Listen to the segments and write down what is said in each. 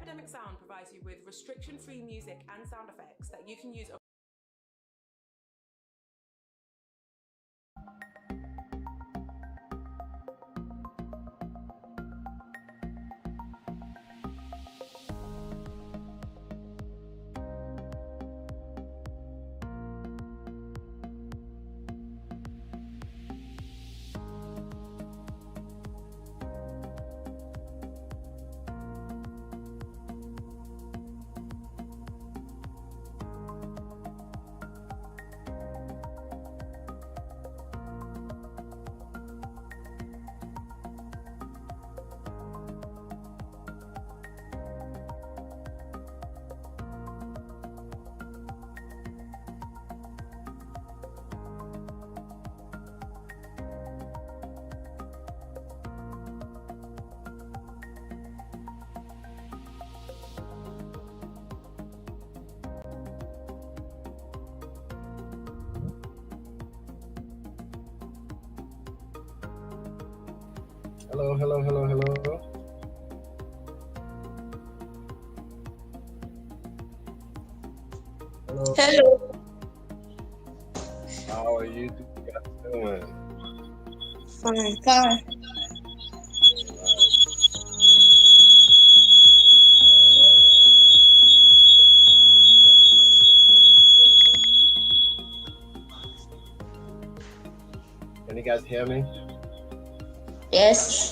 Academic Sound provides you with restriction-free music and sound effects that you can use. Hello, hello, hello, hello. Hello. Hello. How are you guys doing? Fine. Fine. Can you guys hear me? Yes.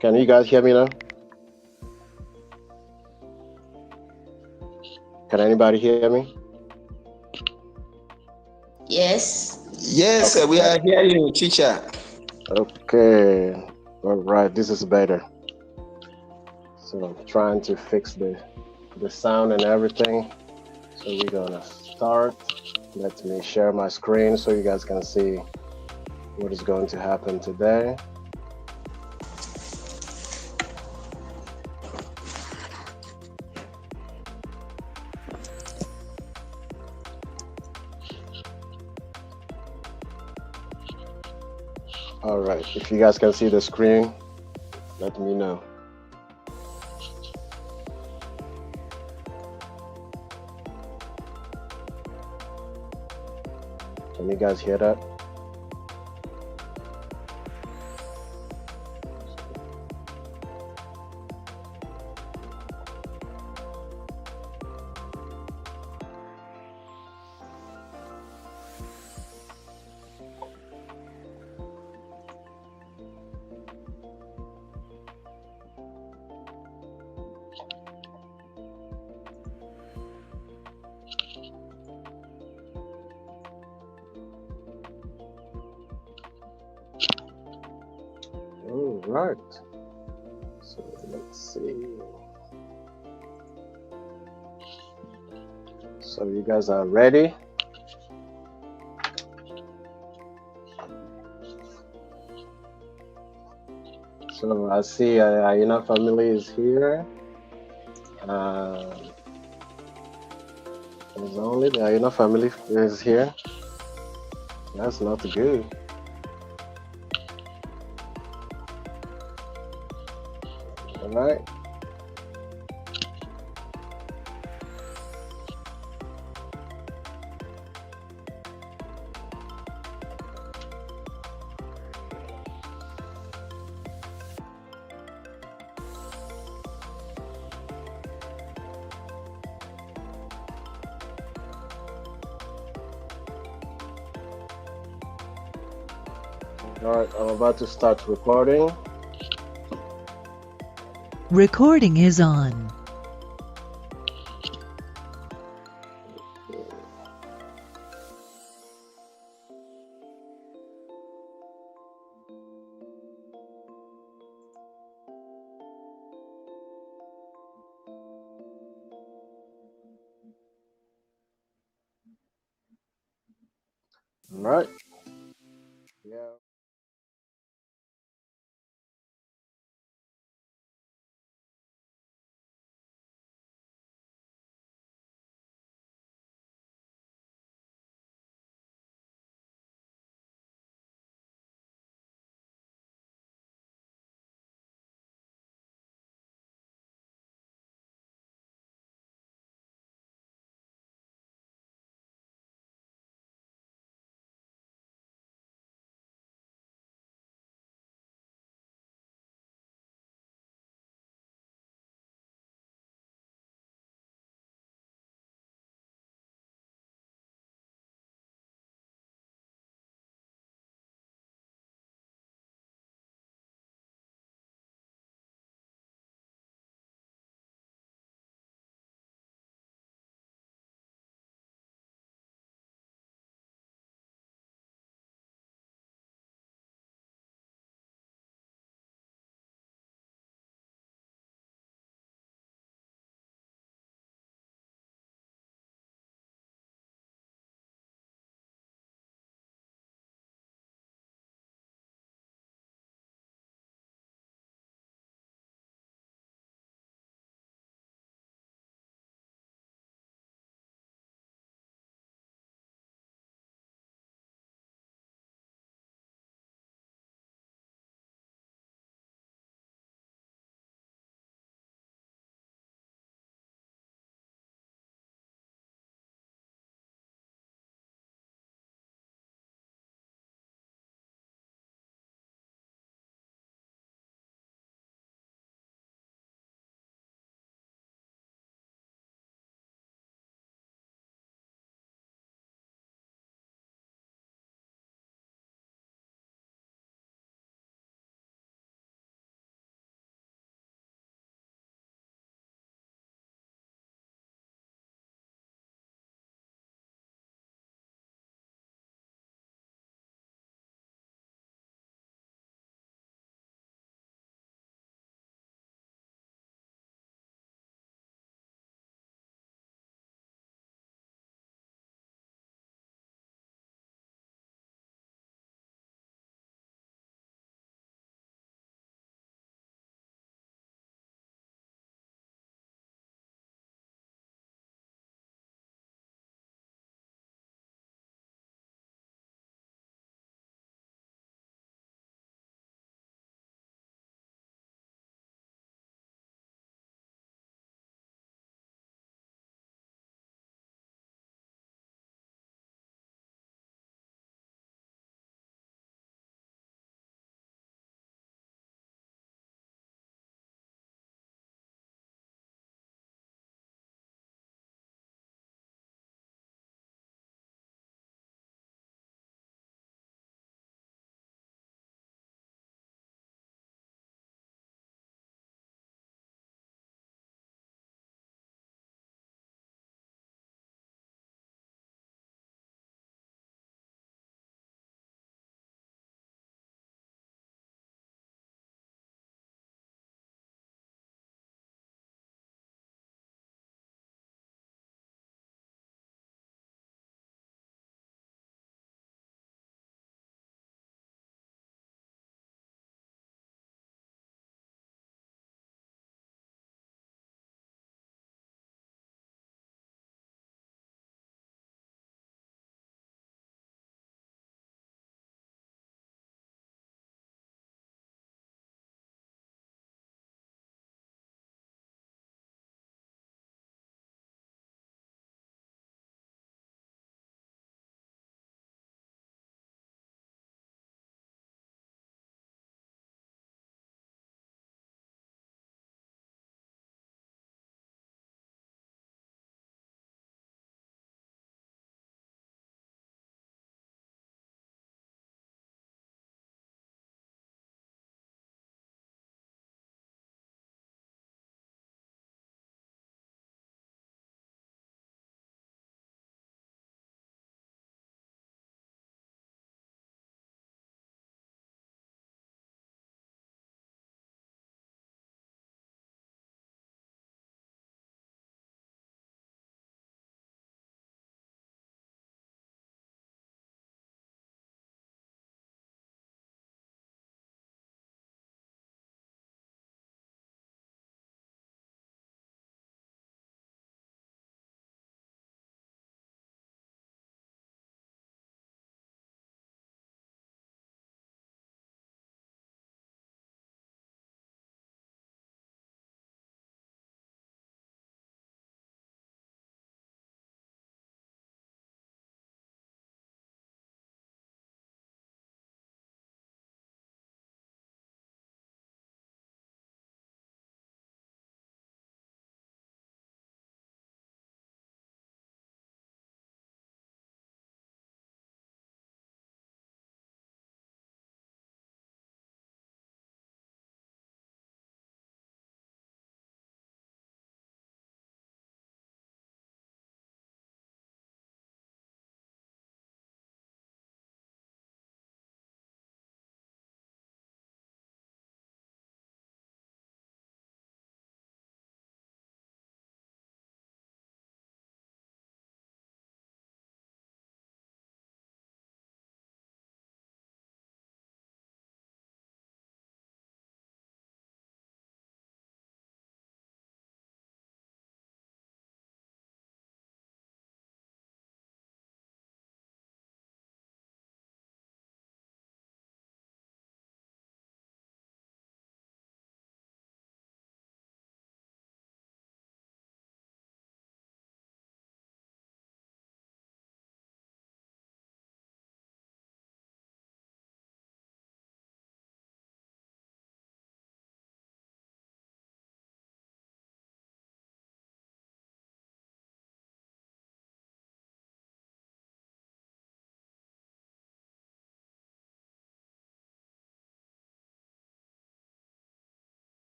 Can you guys hear me now? Can anybody hear me? Yes. Yes, we are hearing you, teacher. Okay. All right. This is better. So I'm trying to fix the sound and everything. So we're gonna start. Let me share my screen so you guys can see what is going to happen today. All right. If you guys can see the screen, let me know. Can you guys hear that? All right. So let's see. So you guys are ready? So I see Aina family is here. There's only the Aina family is here. That's not good. All right. All right, I'm about to start recording. Recording is on. All right. Yeah.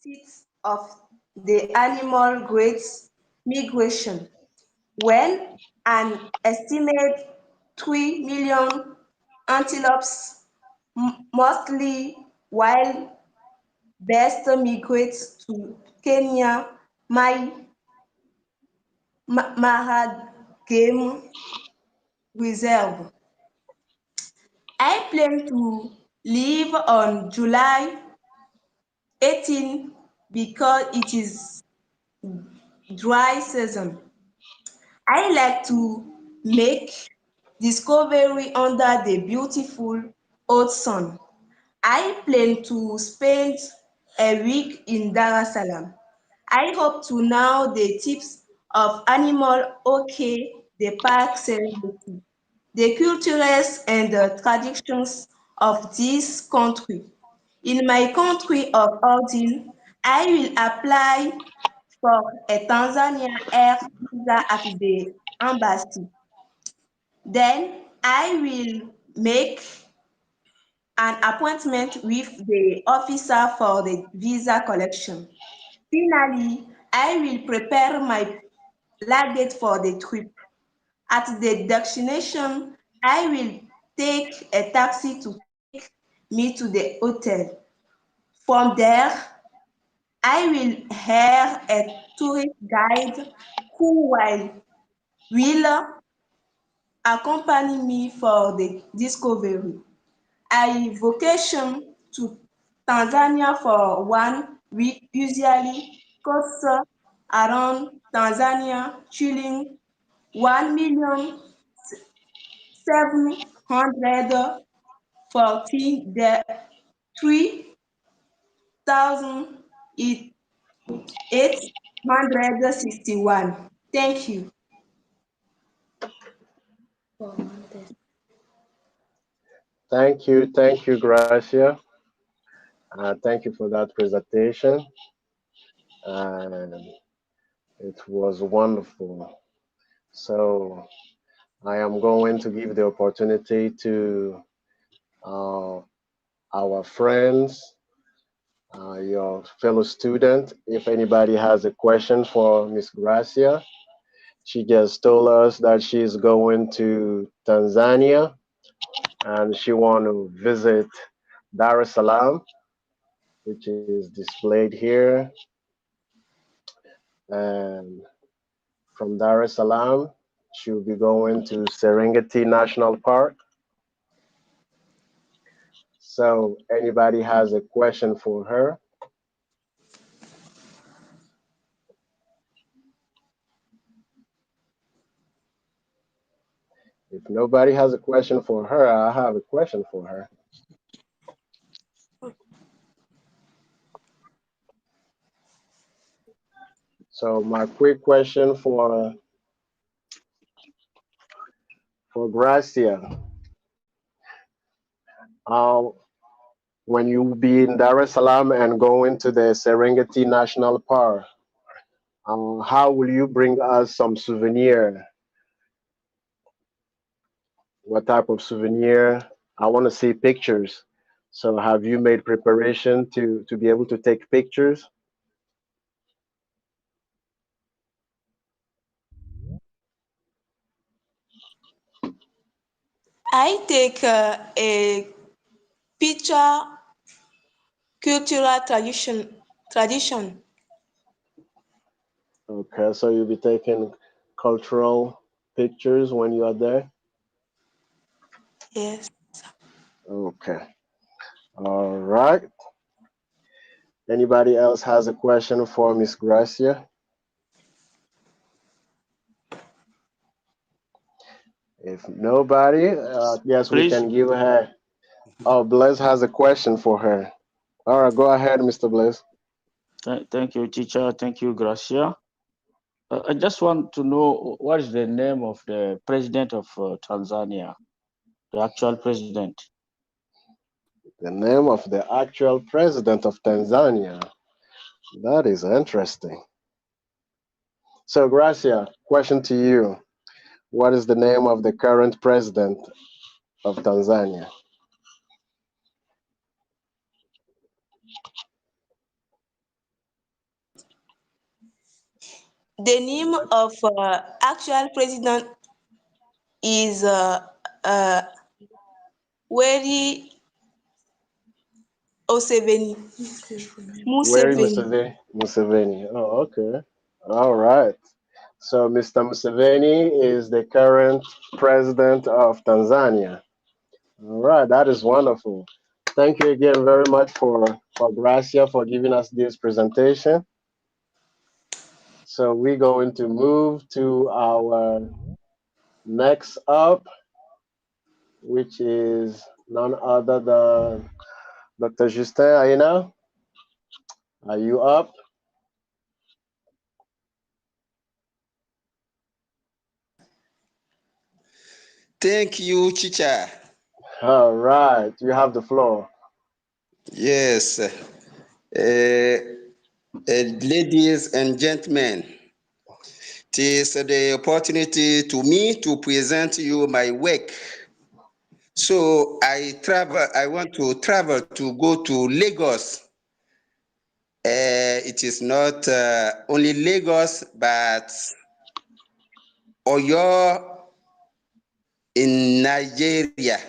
seats of the animal grades migration, when an estimated 3 million antelopes, mostly wild beasts, migrate to Kenya, Mahad Game Reserve. I plan to leave on July 18 because it is dry season. I like to make discovery under the beautiful hot sun. I plan to spend a week in Dar es Salaam. I hope to know the tips of animal okay, the park celebrity, the cultures and the traditions of this country. In my country of origin, I will apply for a Tanzania Air visa at the embassy. Then I will make an appointment with the officer for the visa collection. Finally, I will prepare my luggage for the trip. At the destination, I will take a taxi to take me to the hotel. From there, I will hire a tourist guide who will accompany me for the discovery. I vacation to Tanzania for 1 week usually costs around Tanzania shilling 1,740 the 3,861. Thank you. Thank you, Gracia. Thank you for that presentation. And it was wonderful. So I am going to give the opportunity to uh, our friends, your fellow student. If anybody has a question for Miss Gracia, she just told us that she's going to Tanzania and she want to visit Dar es Salaam, which is displayed here. And from Dar es Salaam, she'll be going to Serengeti National Park. So anybody has a question for her? If nobody has a question for her, I have a question for her. So my quick question for Gracia, uh, when you be in Dar es Salaam and go into the Serengeti National Park, how will you bring us some souvenir? What type of souvenir? I want to see pictures. So have you made preparation to be able to take pictures? I take a picture cultural tradition. Okay, so you'll be taking cultural pictures when you are there? Yes. Okay. All right. Anybody else has a question for Miss Gracia? If nobody, yes, we Please, can give her. Oh, Blaise has a question for her. All right, go ahead, Mr. Blaise. thank you, teacher. Thank you, Gracia. I just want to know what is the name of the president of Tanzania, the actual president. The name of the actual president of Tanzania. That is interesting. So, Gracia, question to you. What is the name of the current president of Tanzania? The name of actual president is Weri Oseveni. Where Museveni. Museveni? Museveni. Oh, okay. All right. So Mr. Museveni is the current president of Tanzania. All right, that is wonderful. Thank you again very much for Gracia for giving us this presentation. So we're going to move to our next up, which is none other than Dr. Justin Aina. Are you up? Thank you, Chicha. All right, you have the floor. Yes. Ladies and gentlemen, it is the opportunity to me to present you my work. So I want to travel to go to Lagos. It is not only Lagos, but Oyo in Nigeria.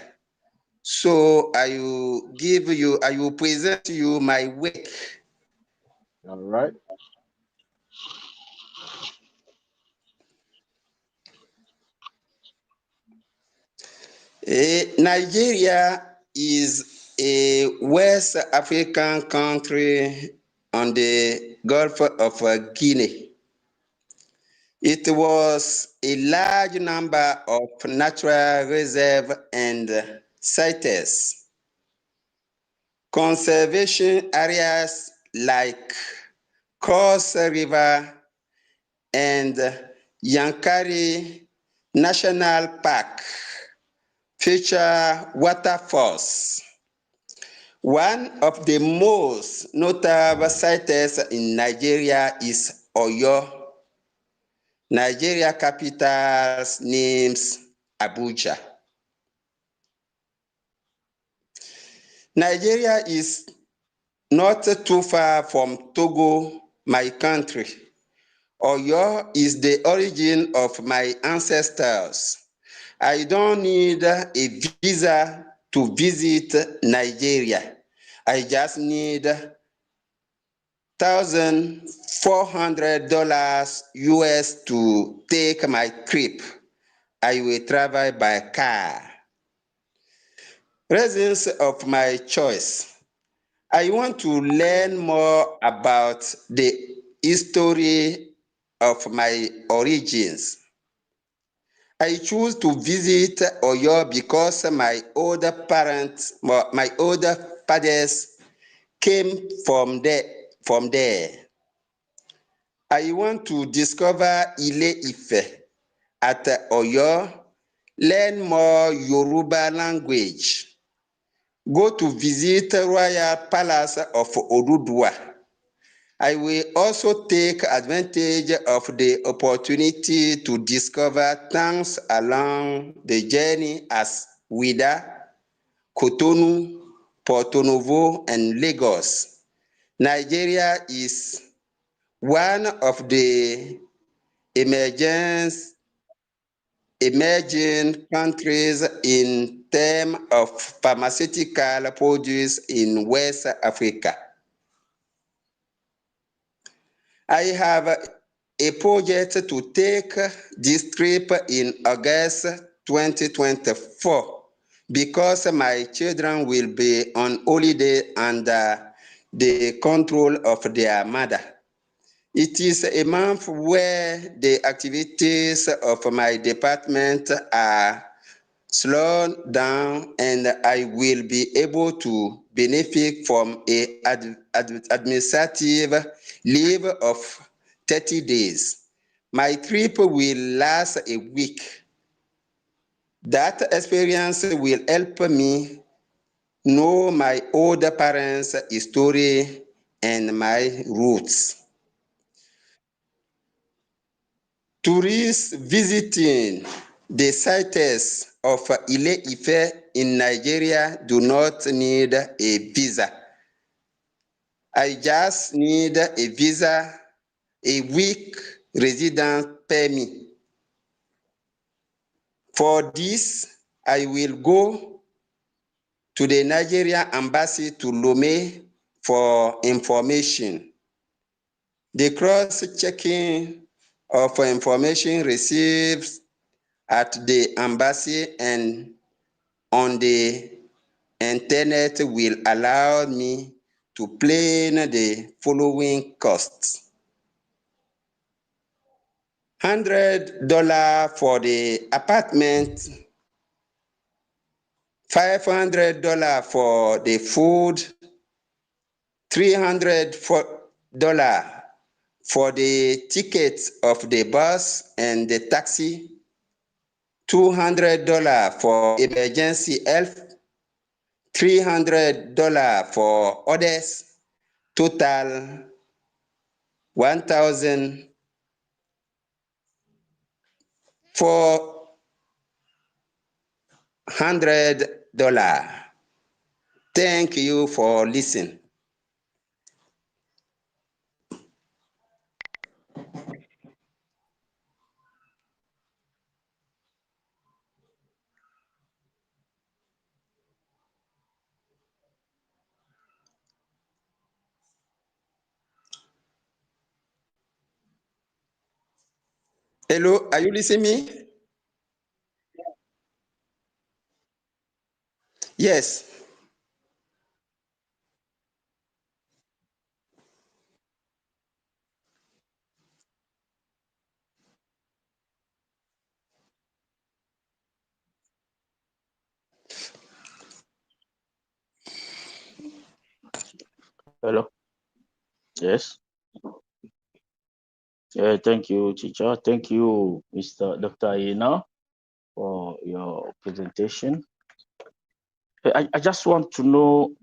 So I will present you my work. All right. Nigeria is a West African country on the Gulf of Guinea. It was a large number of natural reserve and sites. Conservation areas like Cross River and Yankari National Park feature waterfalls. One of the most notable sites in Nigeria is Oyo. Nigeria capital's names Abuja. Nigeria is not too far from Togo, my country. Oyo is the origin of my ancestors. I don't need a visa to visit Nigeria. I just need $1,400 US to take my trip. I will travel by car. Reasons of my choice. I want to learn more about the history of my origins. I choose to visit Oyo because my older fathers came from there. I want to discover Ile-Ife at Oyo, learn more Yoruba language, go to visit Royal Palace of Oduduwa. I will also take advantage of the opportunity to discover towns along the journey as Wida, Cotonou, Porto Novo, and Lagos. Nigeria is one of the emerging countries in terms of pharmaceutical produce in West Africa. I have a project to take this trip in August 2024 because my children will be on holiday under the control of their mother. It is a month where the activities of my department are slowed down and I will be able to benefit from an administrative leave of 30 days. My trip will last a week. That experience will help me know my older parents' history and my roots. Tourists visiting the sites of Ile-Ife in Nigeria do not need a visa. I just need a visa, a week residence permit. For this, I will go to the Nigerian embassy to Lomé for information. The cross-checking of information received at the embassy and on the internet will allow me to plan the following costs. $100 for the apartment, $500 for the food, $300 for the tickets of the bus and the taxi, $200 for emergency help, $300 for others, total $1,400. Thank you for listening. Hello, are you listening me? Yes. Hello. Yes. Thank you, teacher. Thank you, Mr. Dr. Aina, for your presentation. I just want to know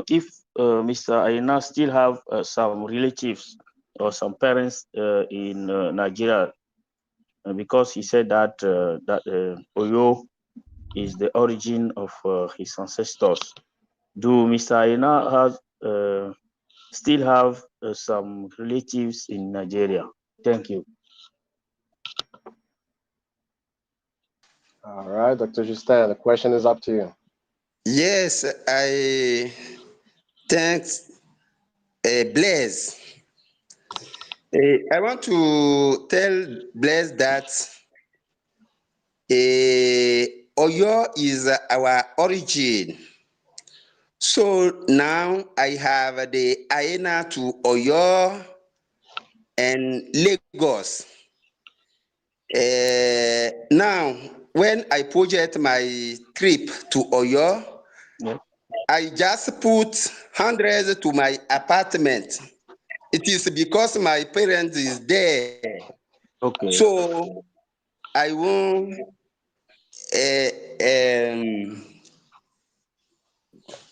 if Mr. Aina still have some relatives or some parents in Nigeria, because he said that Oyo is the origin of his ancestors. Do Mr. Aina still have some relatives in Nigeria? Thank you. All right, Dr. Justin, the question is up to you. Yes, I thank Blaise. I want to tell Blaise that Oyo is our origin. So now I have the Aina to Oyo and Lagos. Now, when I project my trip to Oyo, Yeah. I just put hundreds to my apartment. It is because my parents is there. Okay. So I won't uh, um,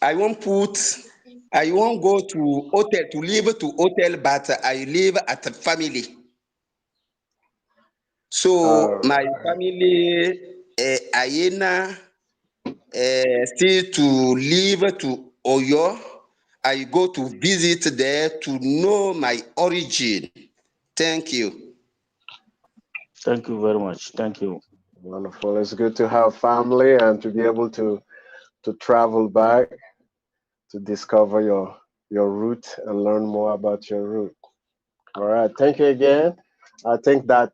I won't go to hotel to live to hotel, but I live at a family. So All my right. family, Ayena, still to live to Oyo. I go to visit there to know my origin. Thank you. Thank you very much. Thank you. Wonderful. It's good to have family and to be able to travel back to discover your root and learn more about your root. All right. Thank you again. I think that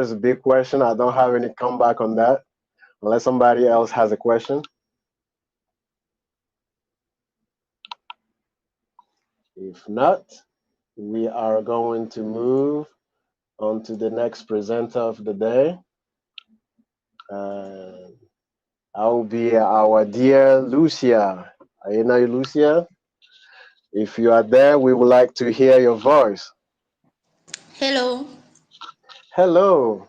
is a big question. I don't have any comeback on that unless somebody else has a question. If not, we are going to move on to the next presenter of the day. And that will be our dear Lucia. Are you know Lucia? If you are there, we would like to hear your voice. Hello. Hello.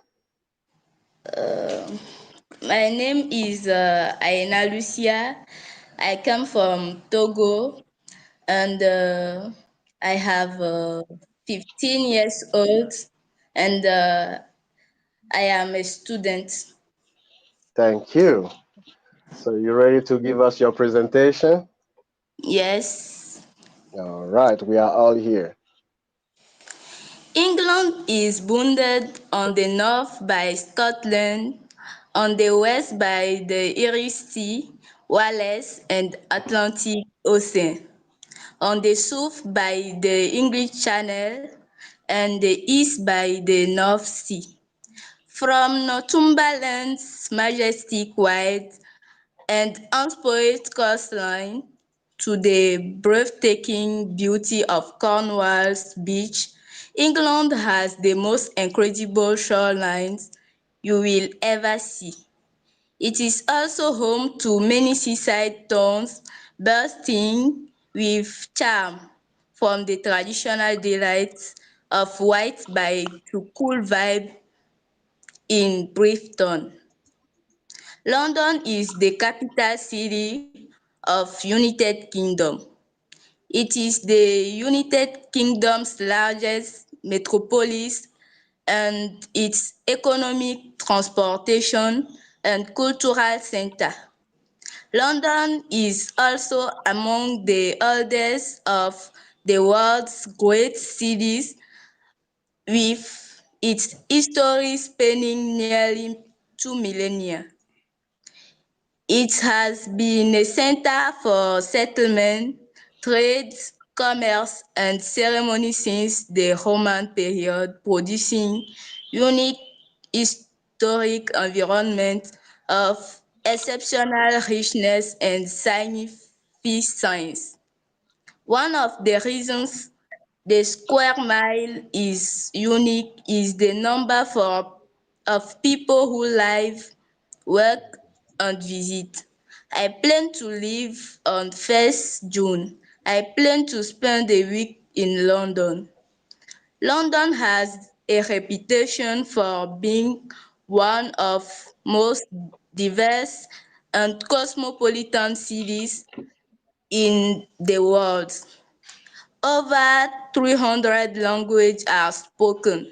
My name is Aina Lucia. I come from Togo, and I have 15 years old, and I am a student. Thank you. So you ready to give us your presentation? Yes. All right, we are all here. England is bounded on the north by Scotland, on the west by the Irish Sea, Wales and Atlantic Ocean, on the south by the English Channel, and the east by the North Sea. From Northumberland's majestic wide and unspoiled coastline to the breathtaking beauty of Cornwall's beach, England has the most incredible shorelines you will ever see. It is also home to many seaside towns bursting with charm, from the traditional delights of White Bay to cool vibe in Brighton. London is the capital city of United Kingdom. It is the United Kingdom's largest metropolis and its economic, transportation and cultural center. London is also among the oldest of the world's great cities, with its history spanning nearly 2 millennia. It has been a center for settlement, trade, commerce, and ceremony since the Roman period, producing unique historic environment of exceptional richness and significance. One of the reasons the square mile is unique is the number of people who live, work, and visit. I plan to leave on 1st June. I plan to spend a week in London. London has a reputation for being one of most diverse and cosmopolitan cities in the world. Over 300 languages are spoken,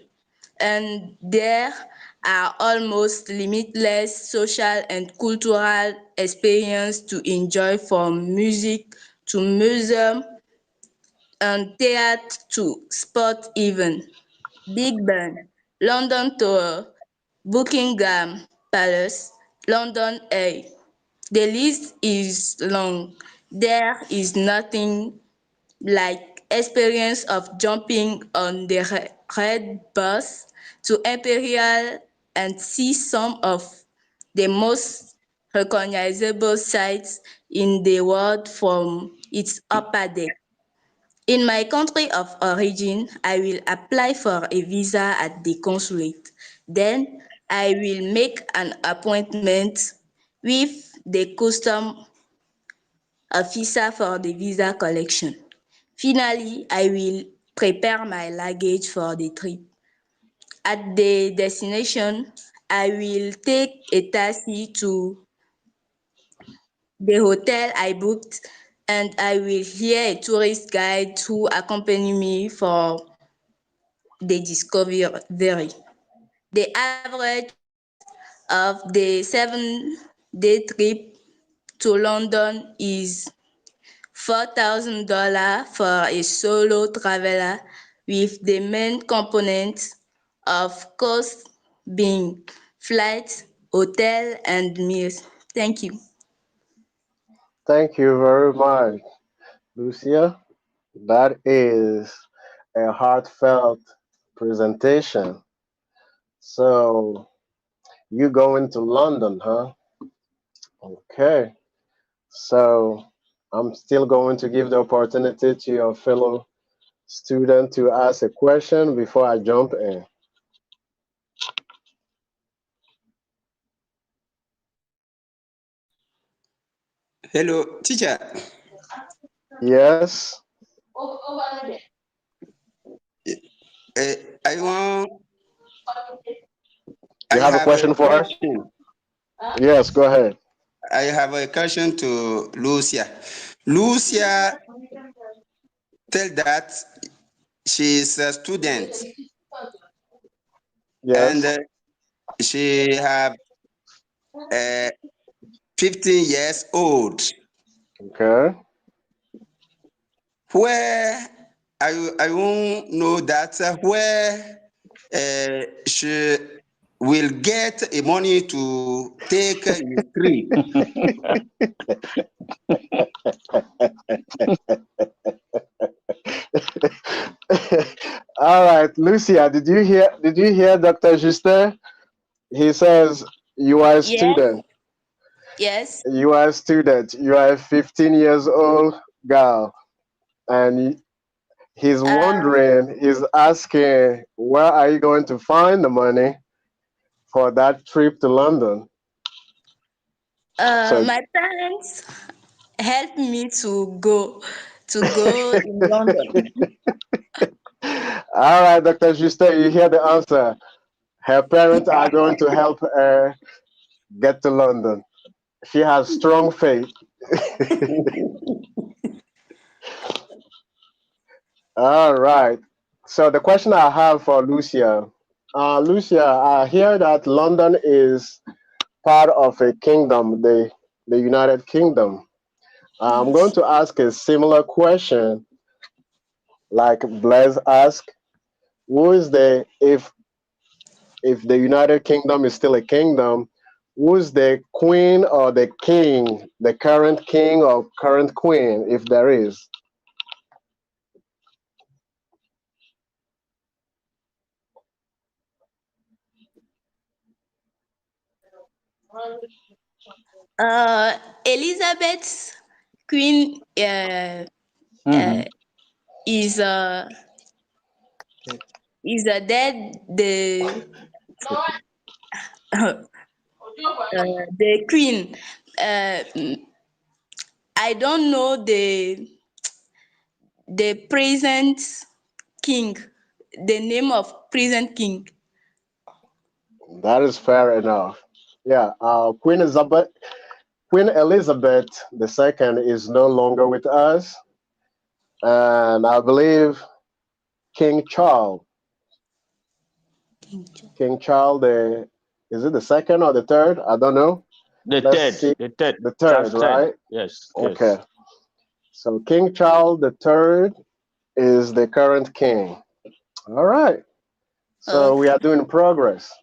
and there are almost limitless social and cultural experiences to enjoy, from music to museum and theatre to sport events. Big Ben, London Tower, Buckingham Palace, London Eye. The list is long. There is nothing like experience of jumping on the red bus to Imperial and see some of the most recognizable sights in the world from its upper deck. In my country of origin, I will apply for a visa at the consulate. Then I will make an appointment with the custom officer for the visa collection. Finally, I will prepare my luggage for the trip. At the destination, I will take a taxi to the hotel I booked, and I will hire a tourist guide to accompany me for the discovery. The average cost of the 7-day trip to London is $4,000 for a solo traveler, with the main components of cost being flights, hotel, and meals. Thank you. Thank you very much, Lucia. That is a heartfelt presentation. So you going to London, huh? Okay. So I'm still going to give the opportunity to your fellow student to ask a question before I jump in. Hello, teacher. Yes, I want. you I have a have a question for her? question. Yes, go ahead. I have a question to Lucia. Lucia tell that she is a student and Yes. she have uh, 15 years old. Okay. Where I won't know that where she will get a money to take a trip. All right, Lucia, did you hear Dr. Justin? He says you are a Yes, student. yes. You are a student. You are a 15 years old girl, and he's Uh, wondering, he's asking, where are you going to find the money for that trip to London? So, my parents helped me to go in London. all right, Dr. Justin, you hear the answer. Her parents are going to help her get to London. She has strong faith. All right. So the question I have for Lucia, Lucia, I hear that London is part of a kingdom, the United Kingdom. I'm going Yes. to ask a similar question like Blaise asked. Who is the if the United Kingdom is still a kingdom, who's the queen or the king, the current king or current queen, if there is? Elizabeth's queen Mhm. is dead. The queen. Uh, I don't know the present king, the name of present king. That is fair enough. Yeah, Queen Elizabeth II is no longer with us, and I believe King Charles, King Charles the is it the second or the third? I don't know. Let's see, The third, the third, Charles third. right? Yes, Okay. yes. So King Charles the third is the current king. All right. So we Okay. are doing progress.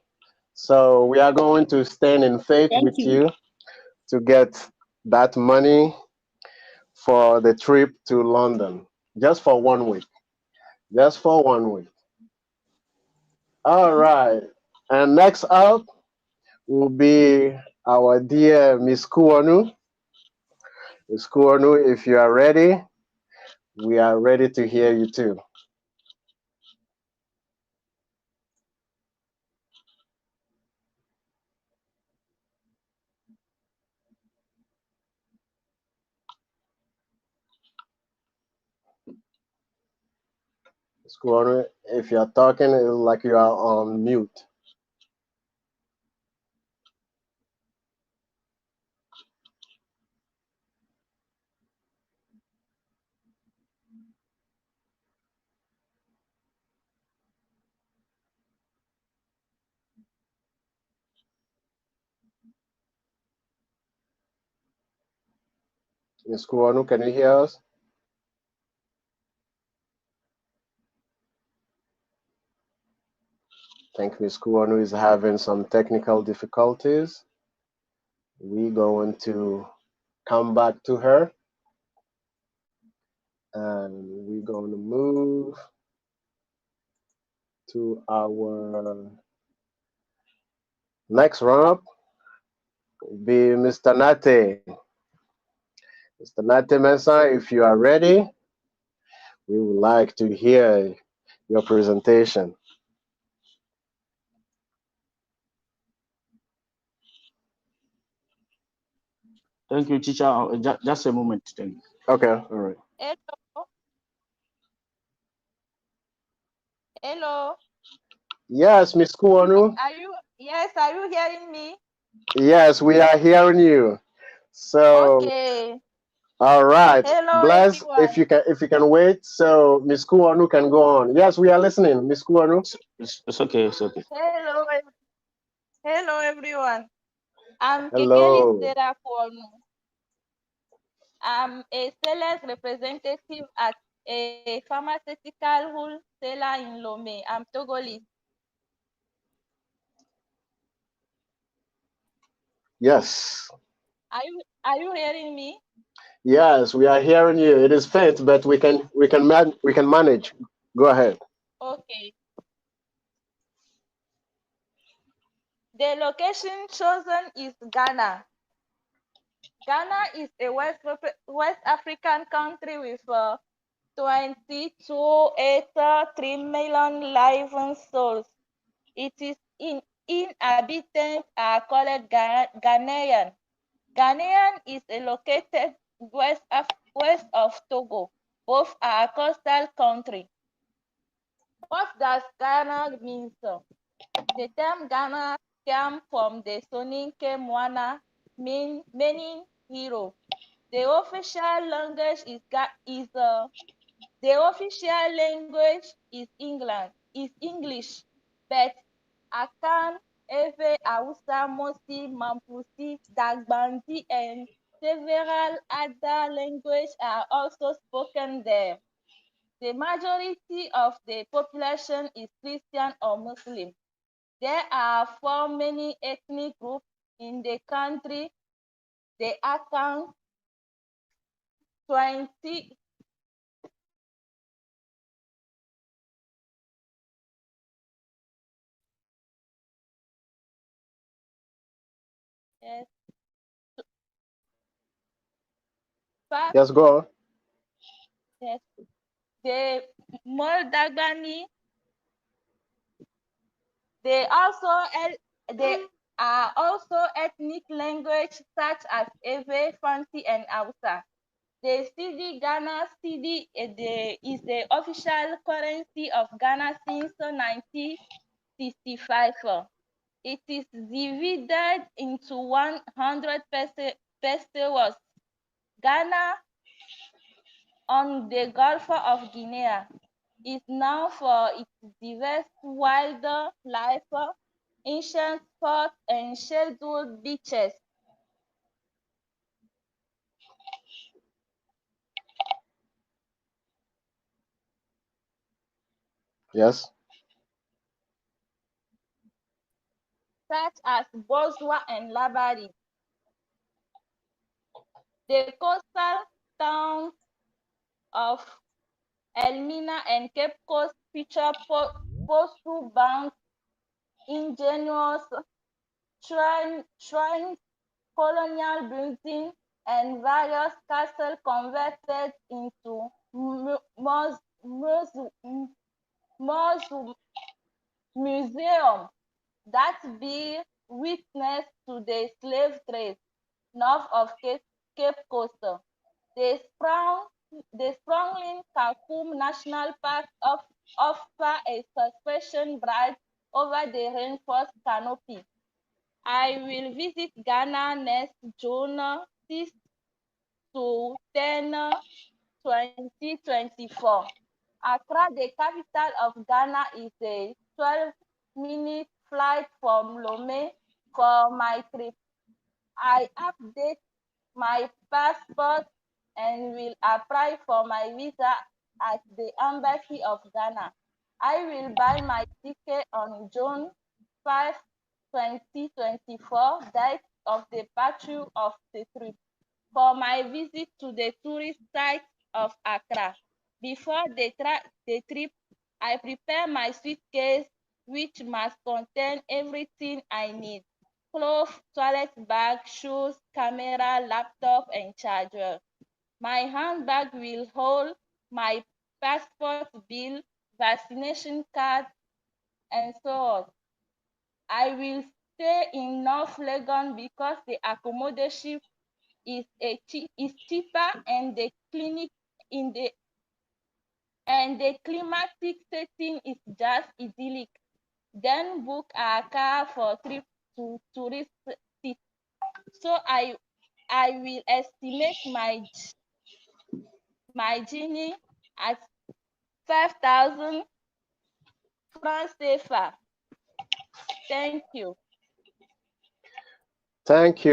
So we are going to stand in faith Thank with you. you to get that money for the trip to London, just for 1 week. Just for 1 week. All right. And next up will be our dear Miss Kuonu. Miss Kuonu, if you are ready, we are ready to hear you too. Miss Kuonu, if you are talking, it's like you are on mute. Miss Kuonu, can you hear us? I think Miss Kuonu is having some technical difficulties. We're going to come back to her and we're going to move to our next run-up will be Mr. Nate. Mr. Nate Mensah, if you are ready, we would like to hear your presentation. Thank you, teacher. Just a moment. Thank you. Okay, all right. Hello. Hello. Yes, Miss Kuonu. Are you hearing me? Yes, we are hearing you. So, Okay. all right. Hello, Bless, everyone. if you can wait, so Miss Kuonu can go on. Yes, we are listening, Miss Kuonu. It's okay. It's okay. Hello, everyone. I'm Kekeli Hello. Sarah Kwonu. I'm a sales representative at a pharmaceutical wholesaler in Lomé. I'm Togolese. Yes. Are you hearing me? Yes, we are hearing you. It is faint, but we can manage. Go ahead. Okay. The location chosen is Ghana. Ghana is a West African country with 22.83 million living souls. It is inhabitants are called Ghanaian. Ghanaian is located west of Togo. Both are coastal country. What does Ghana mean? The term Ghana came from the Soninke Mwana, meaning hero. The official language is English, but Akan, Ewe, Hausa, Mosi, Mampusi, Dagbandi, and several other languages are also spoken there. The majority of the population is Christian or Muslim. There are 4 many ethnic groups in the country. They account 20. Yes, Yes, go on. yes. The Moldagbani, they are also ethnic language such as Ewe, Fanti, and Hausa. The cedi Ghana cedi is the official currency of Ghana since 1965. It is divided into 100 pesewas. Ghana on the Gulf of Guinea is known for its diverse wildlife, ancient ports, and scheduled beaches. Yes. Such as Boswa and Labari. The coastal towns of Elmina and Cape Coast feature postal banks, ingenious shrines, colonial buildings, and various castles converted into museums that bear witness to the slave trade north of Cape Coast. The sprawling Kakum National Park offer a suspension bridge over the rainforest canopy. I will visit Ghana next June 6 to 10, 2024. Accra, the capital of Ghana, is a 12-minute flight from Lomé. For my trip, I update my passport and will apply for my visa at the Embassy of Ghana. I will buy my ticket on June 5, 2024, date of departure of the trip, for my visit to the tourist site of Accra. Before the trip, I prepare my suitcase, which must contain everything I need: clothes, toilet bag, shoes, camera, laptop, and charger. My handbag will hold my passport bill, vaccination card, and so on. I will stay in North Legon because the accommodation is cheaper and the climatic setting is just idyllic. Then book a car for trip to tourist city. So I will estimate my journey at 5,000 francs CFA. Thank you. Thank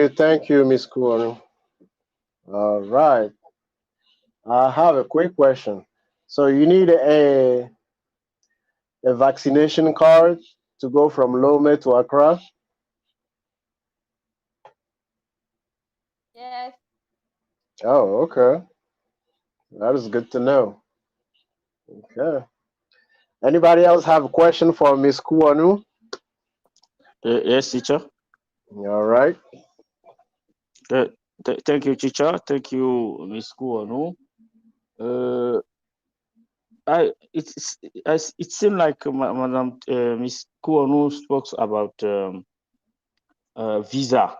you, Miss Kuono. All right. I have a quick question. So you need a vaccination card to go from Lome to Accra. Yes. Oh, okay. That is good to know. Okay. Anybody else have a question for Miss Kuanu? Yes, teacher. All right. Thank you, teacher. Thank you, Miss Kuano. Uh, it seemed like Madam Miss Kuano spoke about visa.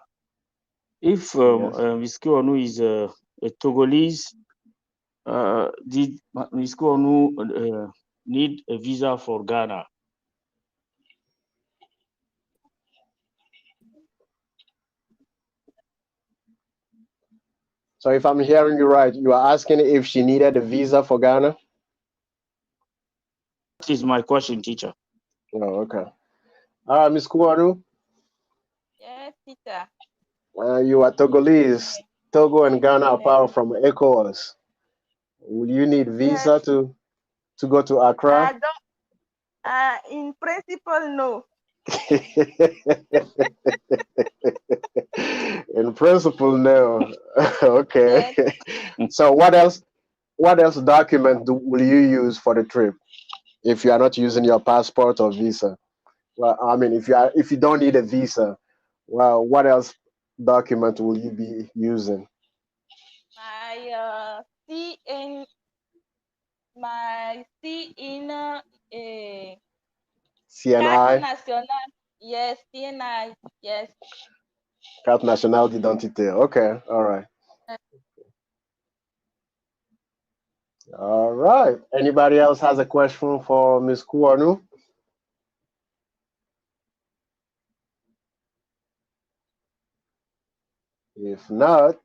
If Yes. Miss Kuano is a Togolese, did Miss Kuano need a visa for Ghana? So if I'm hearing you right, you are asking if she needed a visa for Ghana? That is my question, teacher. Oh, okay. All right, Miss Kuanu, Yes, teacher. you are Togolese. Togo and Ghana are Yes. part from ECOWAS. Will you need Yes. visa to go to Accra? I don't. In principle, no. In principle, no. Okay. Yes. So what else? What else document will you use for the trip if you are not using your passport or visa? Well, I mean, if you don't need a visa, well, what else document will you be using? My C in my C in carte CNI, nationale. Yes, CNI. Yes. carte nationale d'identité. Okay, all right, all right. Anybody else has a question for Miss Kuanu? If not,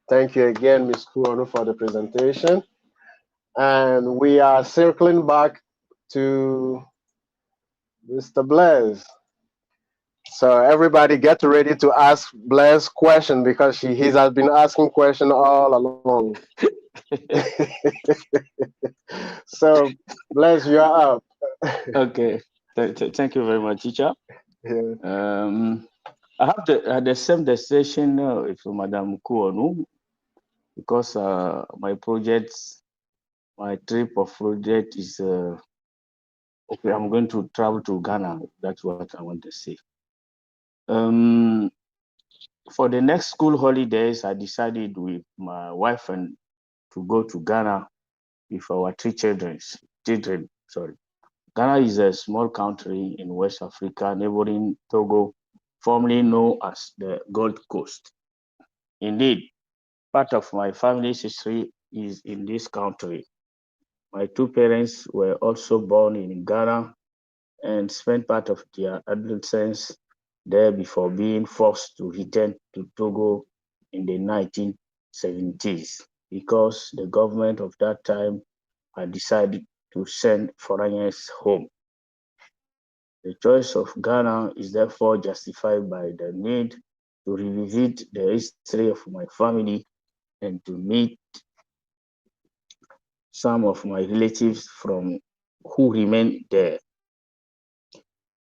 thank you again, Miss Kuanu, for the presentation. And we are circling back to Mr. Blaise. So everybody get ready to ask Blaise question because he has been asking question all along. So Blaise, you're up. Okay. Thank you very much, teacher. Yeah. I have the same destination with Madam Kuonu because my trip of project is okay. I'm going to travel to Ghana. That's what I want to say. Um, for the next school holidays, I decided with my wife and to go to Ghana with our three children. Children, sorry. Ghana is a small country in West Africa, neighboring Togo, formerly known as the Gold Coast. Indeed, part of my family's history is in this country. My two parents were also born in Ghana and spent part of their adolescence there before being forced to return to Togo in the 1970s because the government of that time had decided to send foreigners home. The choice of Ghana is therefore justified by the need to revisit the history of my family and to meet some of my relatives from who remain there.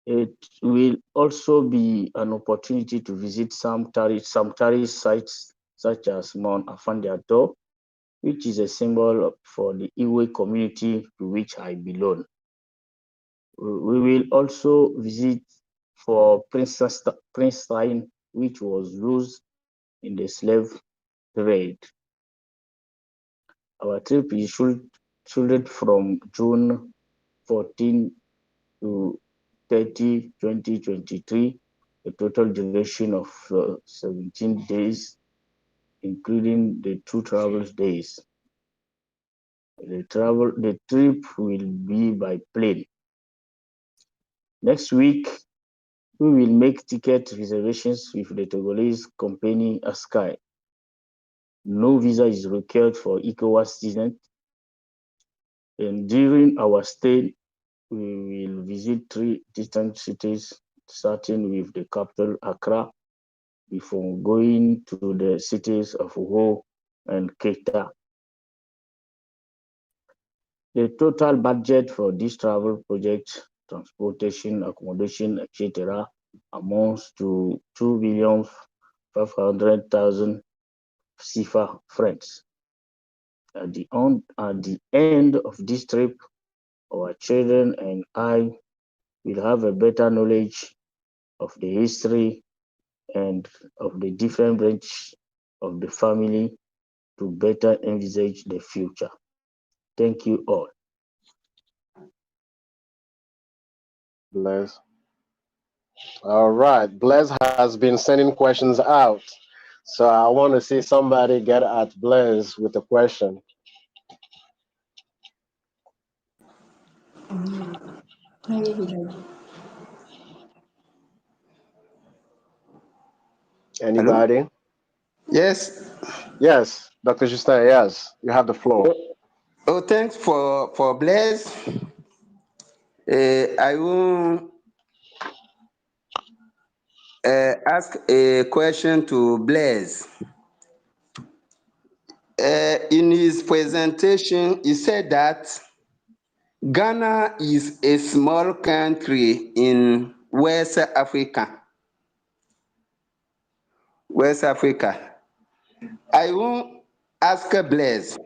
It will also be an opportunity to visit some tourist sites such as Mount Afandiato, which is a symbol for the Iwe community to which I belong. We will also visit for Princeton, which was used in the slave trade. Our trip is scheduled from June 14 to 30, 2023, a total duration of 17 days, including the 2 travel days. The trip will be by plane. Next week, we will make ticket reservations with the Togolese company Askai. No visa is required for ECOWAS citizens, and during our stay, we will visit 3 distant cities, starting with the capital Accra, before going to the cities of Ho and Keita. The total budget for this travel project, transportation, accommodation, etc., amounts to 2,500,000 CFA francs. At the end of this trip, our children and I will have a better knowledge of the history and of the different branches of the family to better envisage the future. Thank you all. Bless. All right. Bless has been sending questions out. So I want to see somebody get at Bless with a question. Hello? Anybody? Yes. Yes, Dr. Justin, yes, you have the floor. Oh, thanks for Blaise. I will ask a question to Blaise. In his presentation, he said that Ghana is a small country in West Africa. West Africa. I will ask Blaise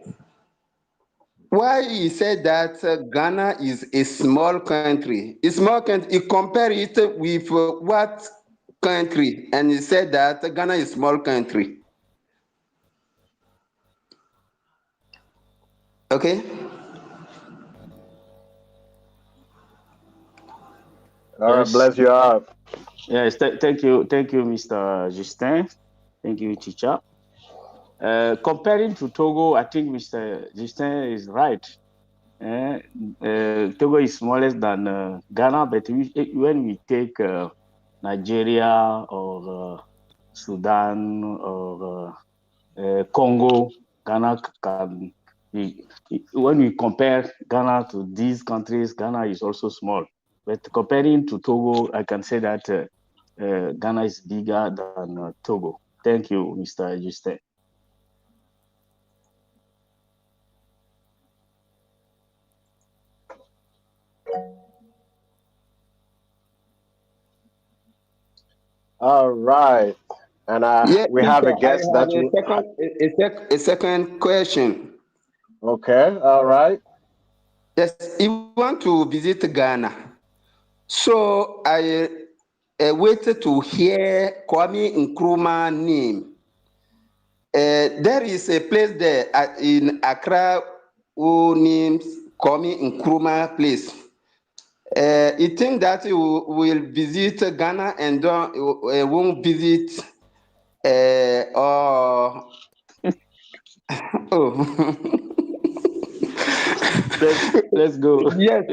why he said that Ghana is a small country. A small country. He compare it with what country? And he said that Ghana is a small country. Okay. All right, Yes, Bless you up. yes. Thank you, Mr. Justin. Thank you, teacher. Comparing to Togo, I think Mr. Justin is right. Togo is smaller than Ghana, but when we take Nigeria or Sudan or Congo, Ghana can be, when we compare Ghana to these countries, Ghana is also small. But comparing to Togo, I can say that Ghana is bigger than Togo. Thank you, Mr. Justin. All right. And Yes, we have teacher. a I guest have that a we. second question. Okay, all right. Yes, you want to visit Ghana. So I waited to hear Kwame Nkrumah name. There is a place there in Accra who names Kwame Nkrumah place. You think that you will visit Ghana and won't visit or oh Let's go. yes,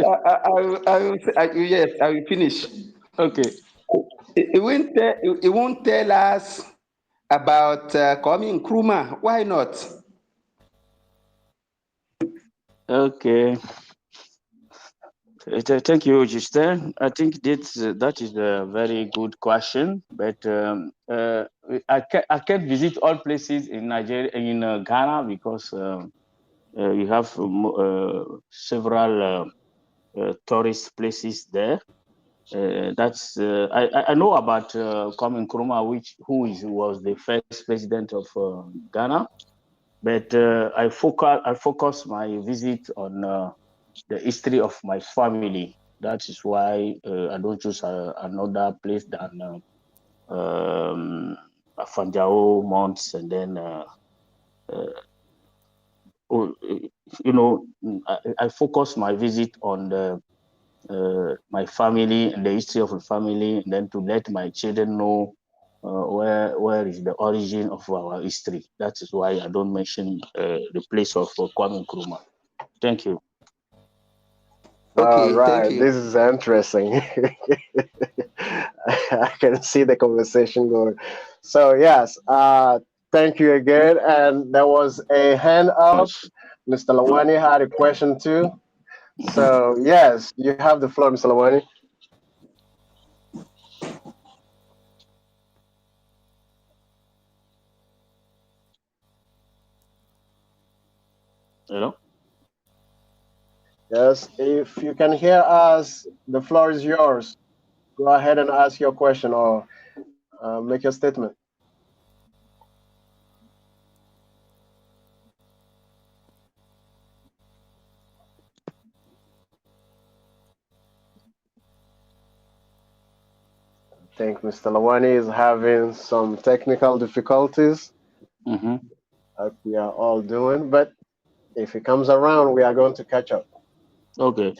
I will finish. Okay. It won't tell us about Kwame Nkrumah. Why not? Okay. Thank you, Justin. I think that is a very good question, but I can't visit all places in Nigeria, in Ghana, because we have several tourist places there. I know about Kwame Nkrumah, was the first president of Ghana, but I focus my visit on the history of my family. That is why I don't choose another place than Afanjao, Monts, and then oh, I focus my visit on my family and the history of the family, and then to let my children know where is the origin of our history. That is why I don't mention the place of Kwame Nkrumah. Thank you. All Okay, thank right, you. this is interesting. I can see the conversation going. So yes, thank you again. And there was a hand up. Mr. Lawani had a question too. So yes, you have the floor, Mr. Lawani. Hello? Yes, if you can hear us, the floor is yours. Go ahead and ask your question or make your statement. I think Mr. Lawani is having some technical difficulties, Mm-hmm. like we are all doing, but if he comes around, we are going to catch up. Okay.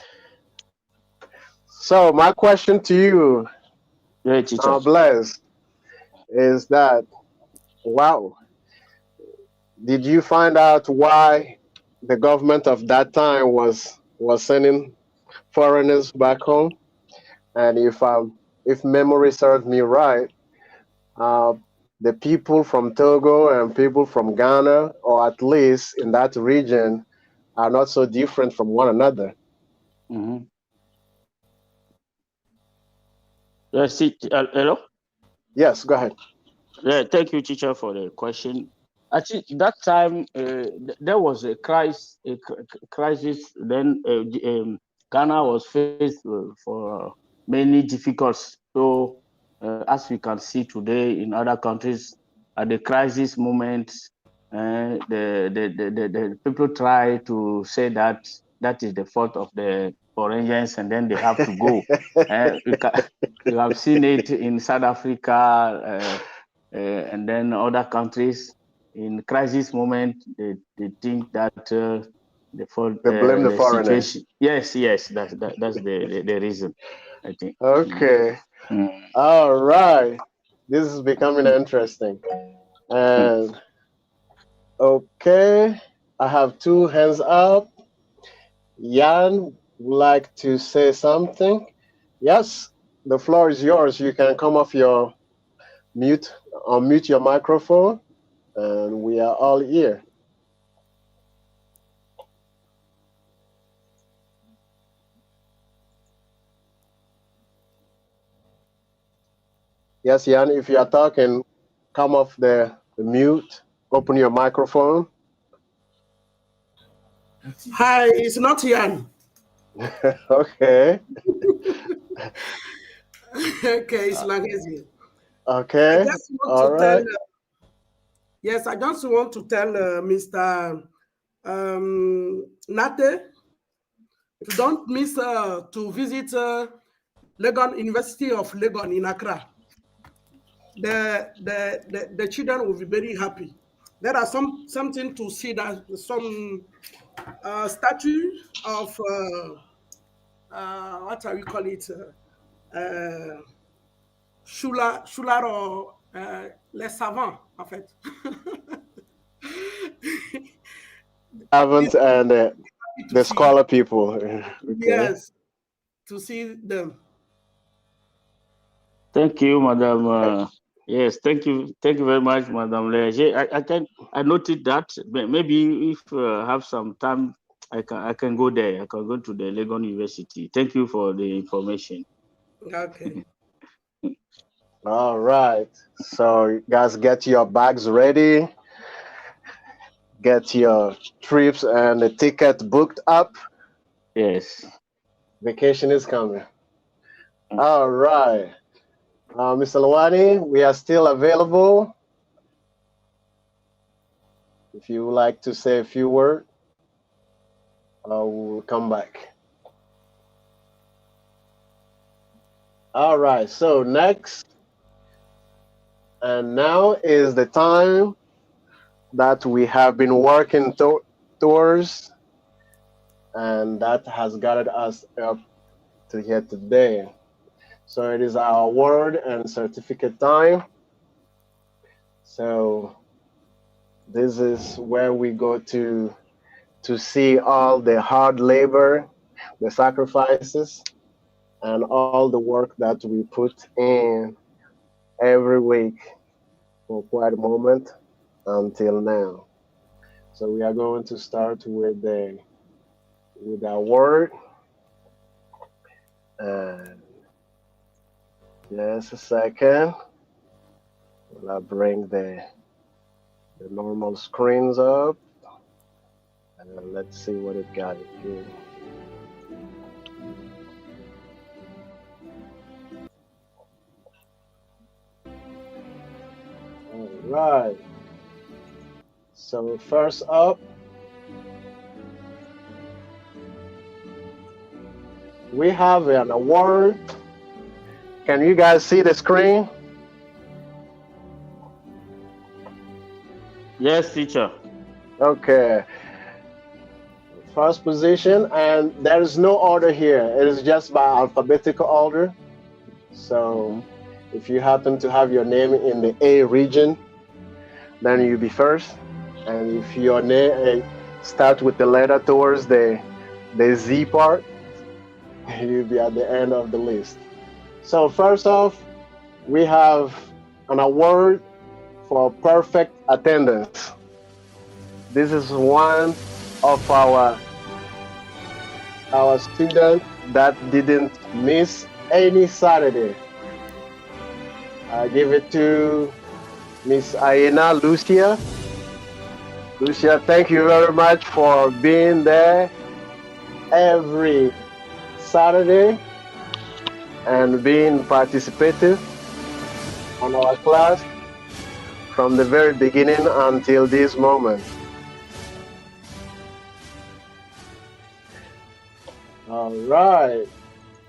So, my question to you, Yeah, teacher. Blaise, is that wow, did you find out why the government of that time was sending foreigners back home? And if memory serves me right, uh, the people from Togo and people from Ghana, or at least in that region, are not so different from one another. Mm-hmm. Yes, hello. Yes, go ahead. Yeah, thank you, teacher, for the question. Actually, that time there was a crisis. Then Ghana was faced for many difficulties. So, as we can see today in other countries, at the crisis moment, the people try to say that that is the fault of the foreigners, and then they have to go. You have seen it in South Africa. And then other countries in crisis moment they think that They blame the the foreigners. situation, yes, that's the reason, I think. Okay. Mm. All right. This is becoming interesting. Mm. And okay, I have two hands up. Jan would like to say something. Yes, the floor is yours. You can come off your mute, unmute your microphone, and we are all here. Yes, Jan, if you are talking, come off the mute, open your microphone. Hi, it's not Yan. Okay, Okay, it's Langezi. I okay, just want all to tell, right. yes, I just want to tell Mr. Nate to don't miss to visit Legon University of Legon in Accra. The children will be very happy. There are something to see, that some statue of what shall we call it? Shular or les savants, en fait. Haven't and To the see, scholar people. Okay. yes, to see them. Thank you, madam. Yes, thank you very much, madam Leger. I noted that. Maybe if I have some time, I can go there. I can go to the Legon University. Thank you for the information. Okay. All right. So, you guys, get your bags ready, get your trips and the ticket booked up. Yes. Vacation is coming. All right. Mr. Lawani, we are still available. If you would like to say a few words, we'll come back. All right. So, next and now is the time that we have been working towards, and that has gathered us up to here today. So it is our award and certificate time. So this is where we go to see all the hard labor, the sacrifices, and all the work that we put in every week for quite a moment until now. So we are going to start with the award. And just a second. I'll bring the normal screens up. And let's see what it got here. All right. So first up, we have an award. Can you guys see the screen? Yes, teacher. Okay. First position, and there is no order here. It is just by alphabetical order. So if you happen to have your name in the A region, then you'll be first. And if your name start with the letter towards the Z part, you'll be at the end of the list. So first off, we have an award for perfect attendance. This is one of our students that didn't miss any Saturday. I give it to Miss Aina Lucia. Lucia, thank you very much for being there every Saturday and being participative on our class from the very beginning until this moment. All right.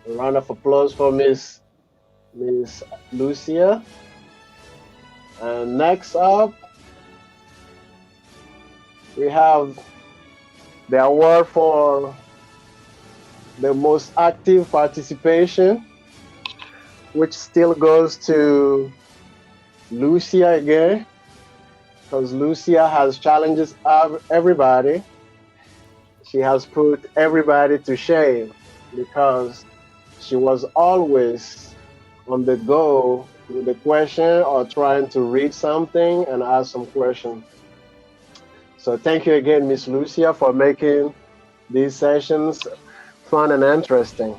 A round of applause for Miss Lucia. And next up, we have the award for the most active participation, which still goes to Lucia again, because Lucia has challenges everybody. She has put everybody to shame because she was always on the go with a question or trying to read something and ask some questions. So thank you again, Miss Lucia, for making these sessions fun and interesting.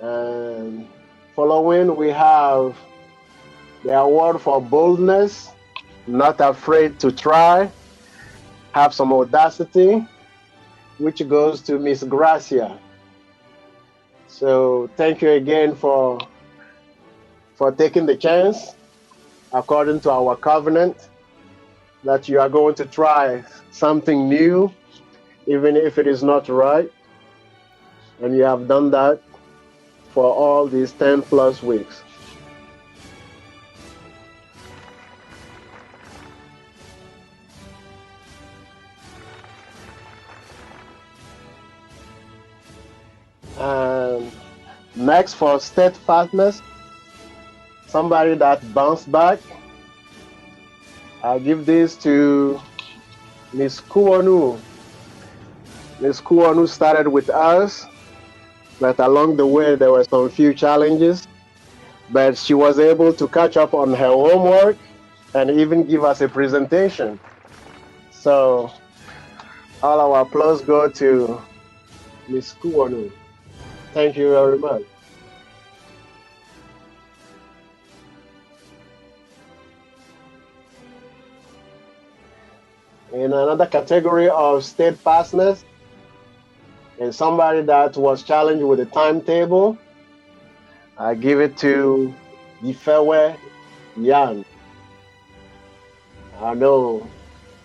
And following, we have the award for boldness, not afraid to try, have some audacity, which goes to Miss Gracia. So thank you again for taking the chance, according to our covenant, that you are going to try something new, even if it is not right. And you have done that for all these 10 plus weeks. And next, for steadfastness, somebody that bounced back, I give this to Miss Kuonu. Miss Kuonu started with us, but along the way there were some few challenges, but she was able to catch up on her homework and even give us a presentation. So all our applause go to Miss Kuonu. Thank you very much. In another category of steadfastness, and somebody that was challenged with a timetable, I give it to Ifewe Yan. I know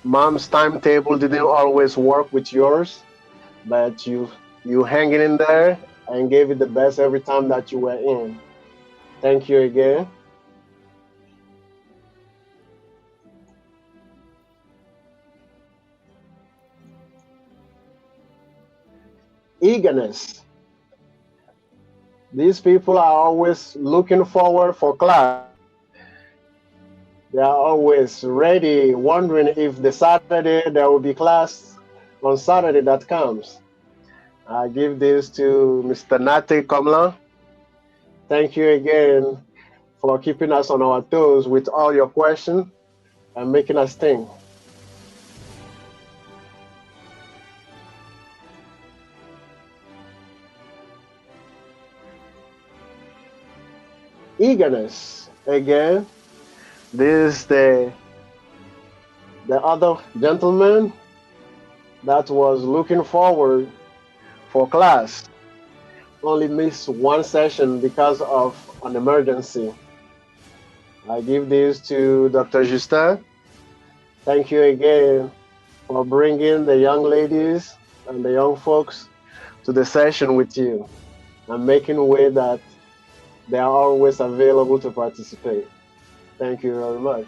mom's timetable didn't always work with yours, but you hanging in there and gave it the best every time that you were in. Thank you again. Eagerness. These people are always looking forward for class. They are always ready, wondering if the Saturday there will be class on Saturday that comes. I give this to Mr. Nate Komlan. Thank you again for keeping us on our toes with all your questions and making us think. Eagerness. Again, this is the other gentleman that was looking forward for class. Only missed one session because of on emergency. I give this to Dr. Justin. Thank you again for bringing the young ladies and the young folks to the session with you and making way that they are always available to participate. Thank you very much.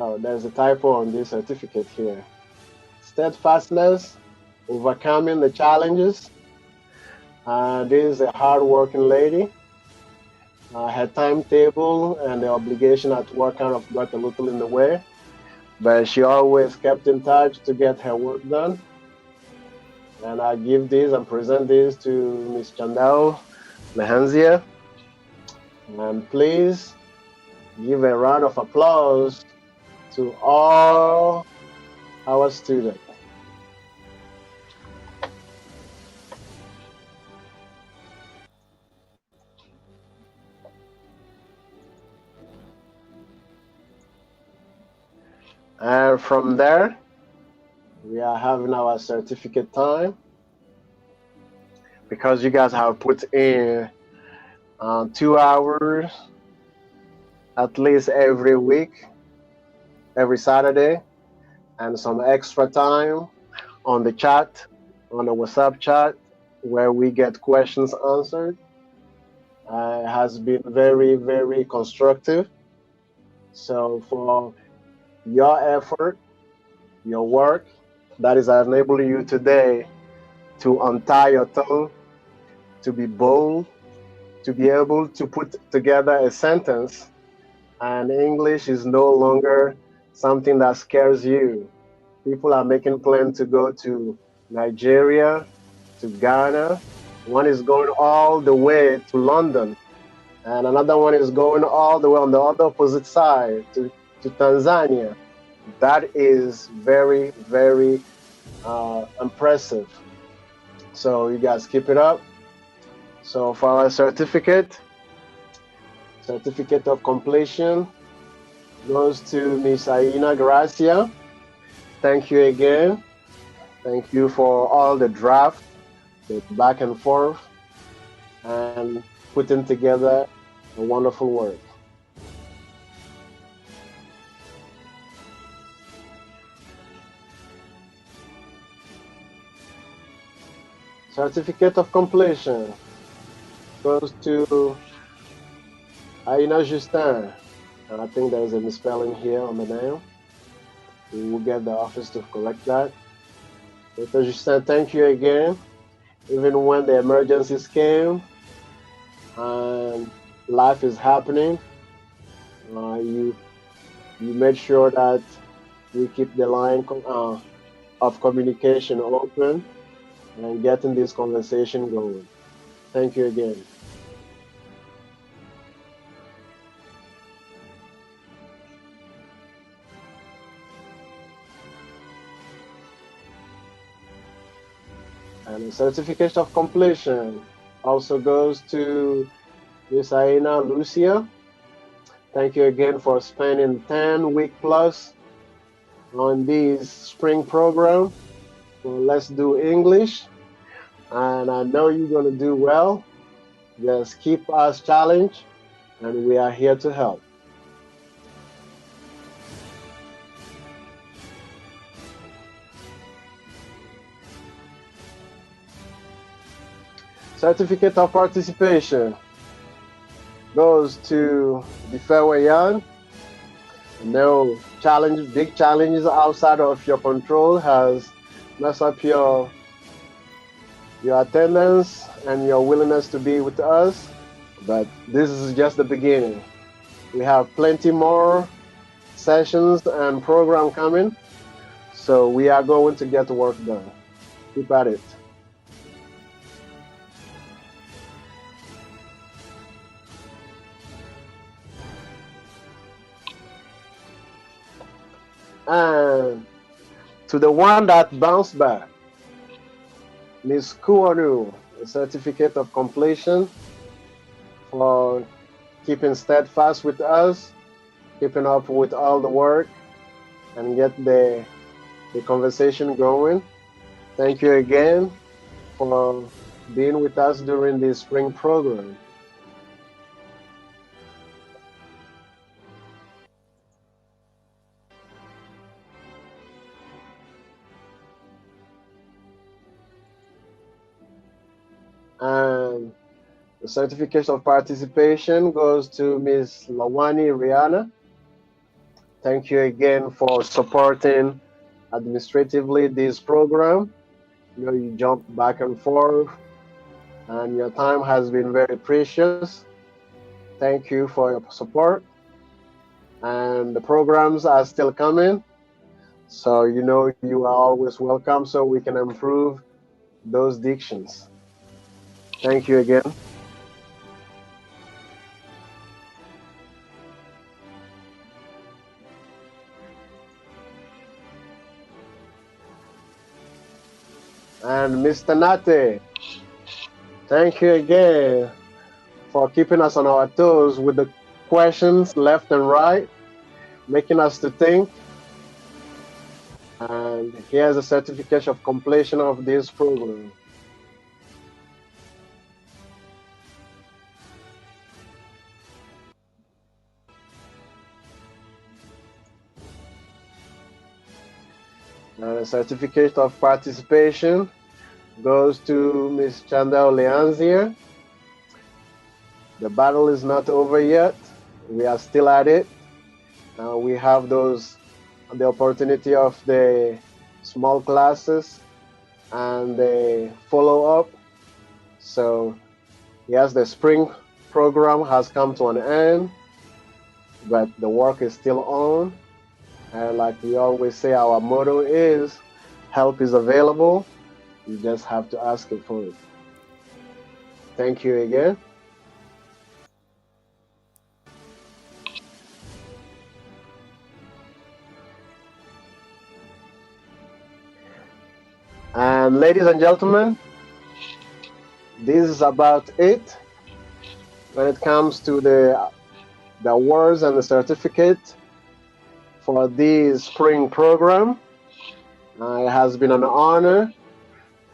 Oh, there's a typo on this certificate here. Steadfastness, overcoming the challenges. This is a hard-working lady. Her timetable and the obligation at work kind of got a little in the way, but she always kept in touch to get her work done. And I give this and present this to Ms. Chandao Lehanzia. And please give a round of applause to all our students. And from there, we are having our certificate time because you guys have put in 2 hours at least every week, every Saturday, and some extra time on the chat, on the WhatsApp chat, where we get questions answered. It has been very, very constructive. So for your effort, your work, that is enabling you today to untie your tongue, to be bold, to be able to put together a sentence. And English is no longer something that scares you. People are making plans to go to Nigeria, to Ghana. One is going all the way to London, and another one is going all the way on the other opposite side to Tanzania. That is very, very impressive. So you guys keep it up. So for our certificate of completion goes to Miss Aina Gracia. Thank you again. Thank you for all the draft, the back and forth, and putting together a wonderful work. Certificate of completion goes to Aina Justin. And I think there's a misspelling here on the name. We will get the office to correct that. Dr. Justin, thank you again. Even when the emergencies came and life is happening, you made sure that we keep the line of communication open and getting this conversation going. Thank you again. And the certificate of completion also goes to Miss Aina Lucia. Thank you again for spending 10 weeks plus on this spring program. So let's do English. And I know you're going to do well. Just keep us challenged, and we are here to help. Certificate of participation goes to Difewayan. No challenge, big challenges outside of your control has messed up your attendance and your willingness to be with us, but this is just the beginning. We have plenty more sessions and program coming, so we are going to get work done. Keep at it. And to the one that bounced back, Ms. Kuonu, a certificate of completion for keeping steadfast with us, keeping up with all the work, and get the conversation going. Thank you again for being with us during the spring program. And the certificate of participation goes to Ms. Lawani Rihanna. Thank you again for supporting administratively this program. You know, you jump back and forth, and your time has been very precious. Thank you for your support. And the programs are still coming. So, you know, you are always welcome so we can improve those dictions. Thank you again. And Mr. Nate, thank you again for keeping us on our toes with the questions left and right, making us to think. And here's a certificate of completion of this program. And a certificate of participation goes to Ms. Chandel Leanzia. The battle is not over yet. We are still at it. We have the opportunity of the small classes and the follow-up. So yes, the spring program has come to an end, but the work is still on. And like we always say, our motto is help is available. You just have to ask it for it. Thank you again. And ladies and gentlemen, this is about it when it comes to the awards and the certificate for this spring program. It has been an honor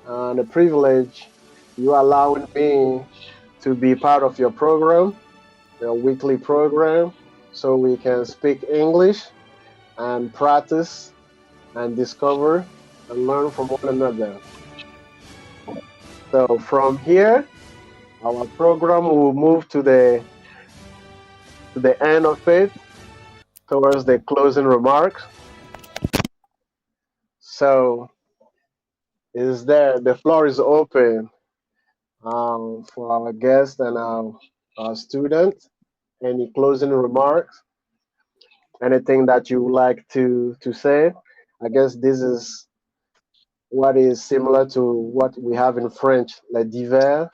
and a privilege you allowing me to be part of your program, your weekly program, so we can speak English and practice and discover and learn from one another. So from here, our program will move to the end of it, towards the closing remarks. So the floor is open for our guests and our students. Any closing remarks? Anything that you would like to say? I guess this is what is similar to what we have in French, les divers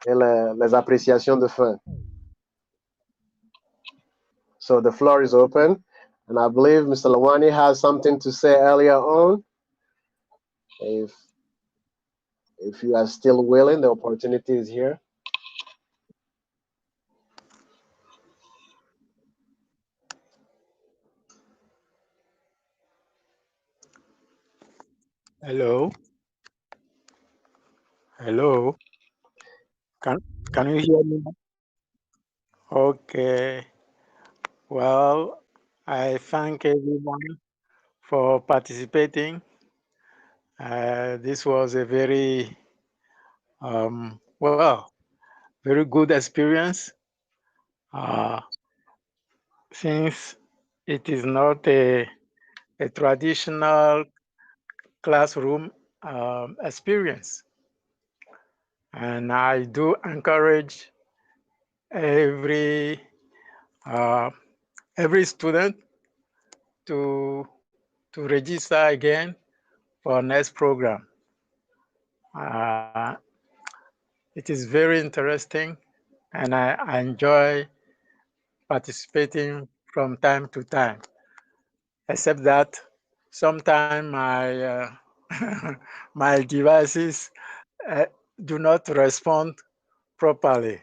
et les appréciations de fin. So the floor is open, and I believe Mr. Lawani has something to say earlier on. If you are still willing, the opportunity is here. Hello. Hello. Can you hear me? Okay. Well, I thank everyone for participating. This was a very very good experience. Since it is not a traditional classroom experience, and I do encourage every student to register again for next program. It is very interesting, and I enjoy participating from time to time, except that sometimes my my devices do not respond properly.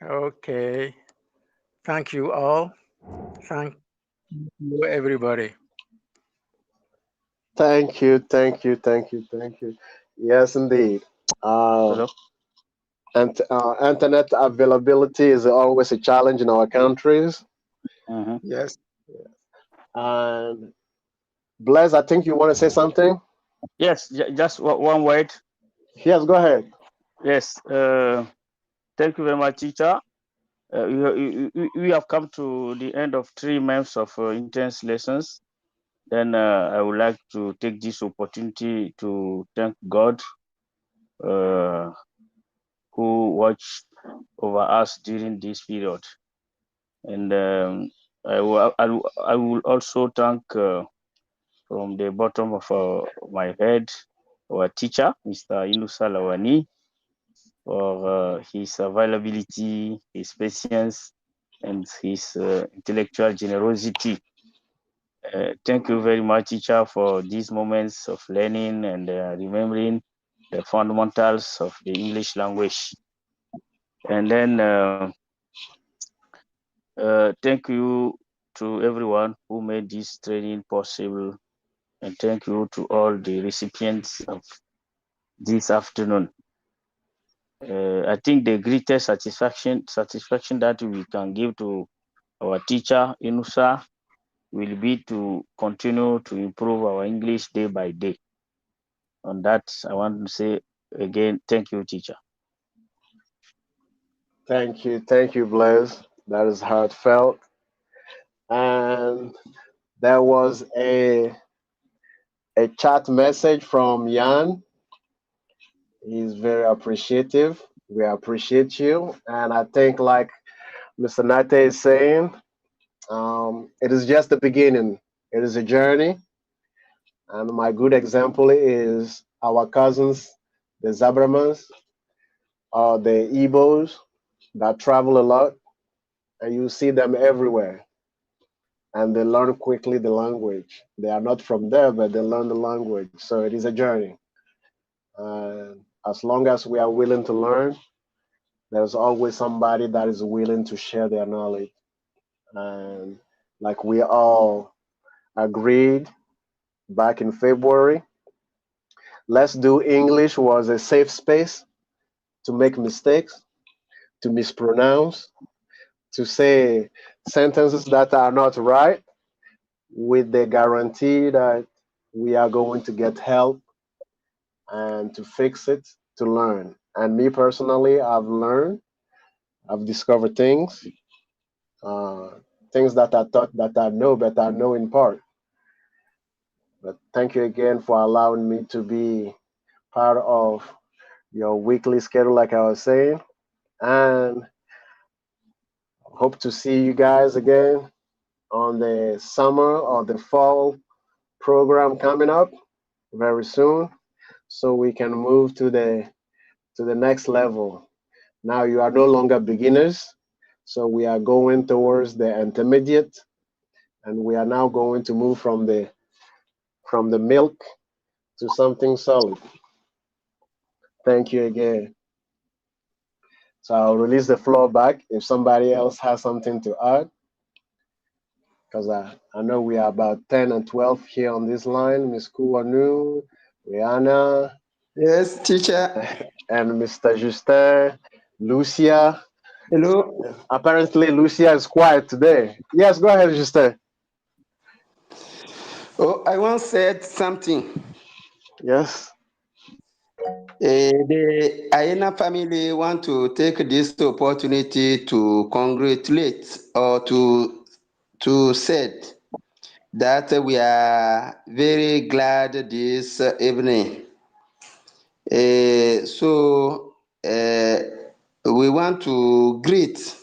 Okay, thank you all. Thank Hello, everybody. Thank you, thank you, thank you, thank you. Yes, indeed. Hello. And internet availability is always a challenge in our countries. Mhm. Yes. And Blaise, I think you want to say something. Yes, just one word. Yes, go ahead. Yes. Thank you very much, teacher. We have come to the end of 3 months of intense lessons. Then I would like to take this opportunity to thank God uh, who watched over us during this period. And I will also thank from the bottom of my head our teacher, Mr. Inusa Lawani, for his availability, his patience, and his intellectual generosity. Thank you very much, teacher, for these moments of learning and remembering the fundamentals of the English language. And then thank you to everyone who made this training possible. And thank you to all the recipients of this afternoon. I think the greatest satisfaction that we can give to our teacher, Inusa, will be to continue to improve our English day by day. On that, I want to say again, thank you, teacher. Thank you, Blaise. That is heartfelt. And there was a chat message from Jan. He's very appreciative. We appreciate you. And I think, like Mr. Nate is saying, it is just the beginning. It is a journey. And my good example is our cousins, the Zabramans, or the Igbos that travel a lot, and you see them everywhere. And they learn quickly the language. They are not from there, but they learn the language. So it is a journey. And as long as we are willing to learn, there's always somebody that is willing to share their knowledge. And like we all agreed back in February, Let's Do English was a safe space to make mistakes, to mispronounce, to say sentences that are not right, with the guarantee that we are going to get help and to fix it, to learn. And me personally, I've learned, I've discovered uh, things that I thought that I know, but I know in part. But thank you again for allowing me to be part of your weekly schedule, like I was saying. And hope to see you guys again on the summer or the fall program coming up very soon, so we can move to the next level. Now you are no longer beginners, so we are going towards the intermediate, and we are now going to move from the milk to something solid. Thank you again. So I'll release the floor back if somebody else has something to add, because I know we are about 10 and 12 here on this line. Miss Kuwanu, Rihanna, Yes, teacher. and Mr. Justin, Lucia. Hello. Apparently, Lucia is quiet today. Yes, go ahead, Justin. Oh, I once said something. Yes. The Aina family want to take this opportunity to congratulate or to said that we are very glad this evening. So we want to greet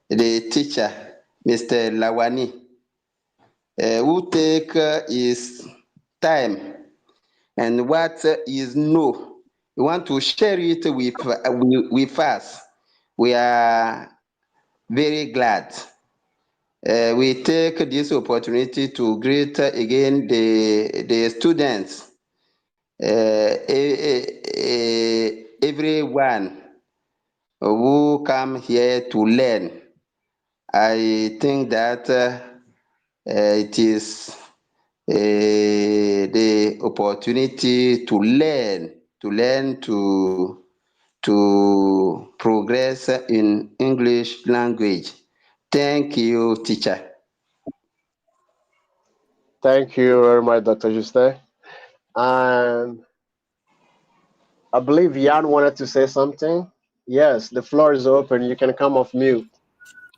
the teacher, Mr. Lawani, who take his time and what is no. We want to share it with us. We are very glad. We take this opportunity to greet again the students, everyone who come here to learn. I think that It is the opportunity to learn to progress in English language. Thank you, teacher. Thank you very much, Dr. Justin. And I believe Jan wanted to say something. Yes, the floor is open. You can come off mute.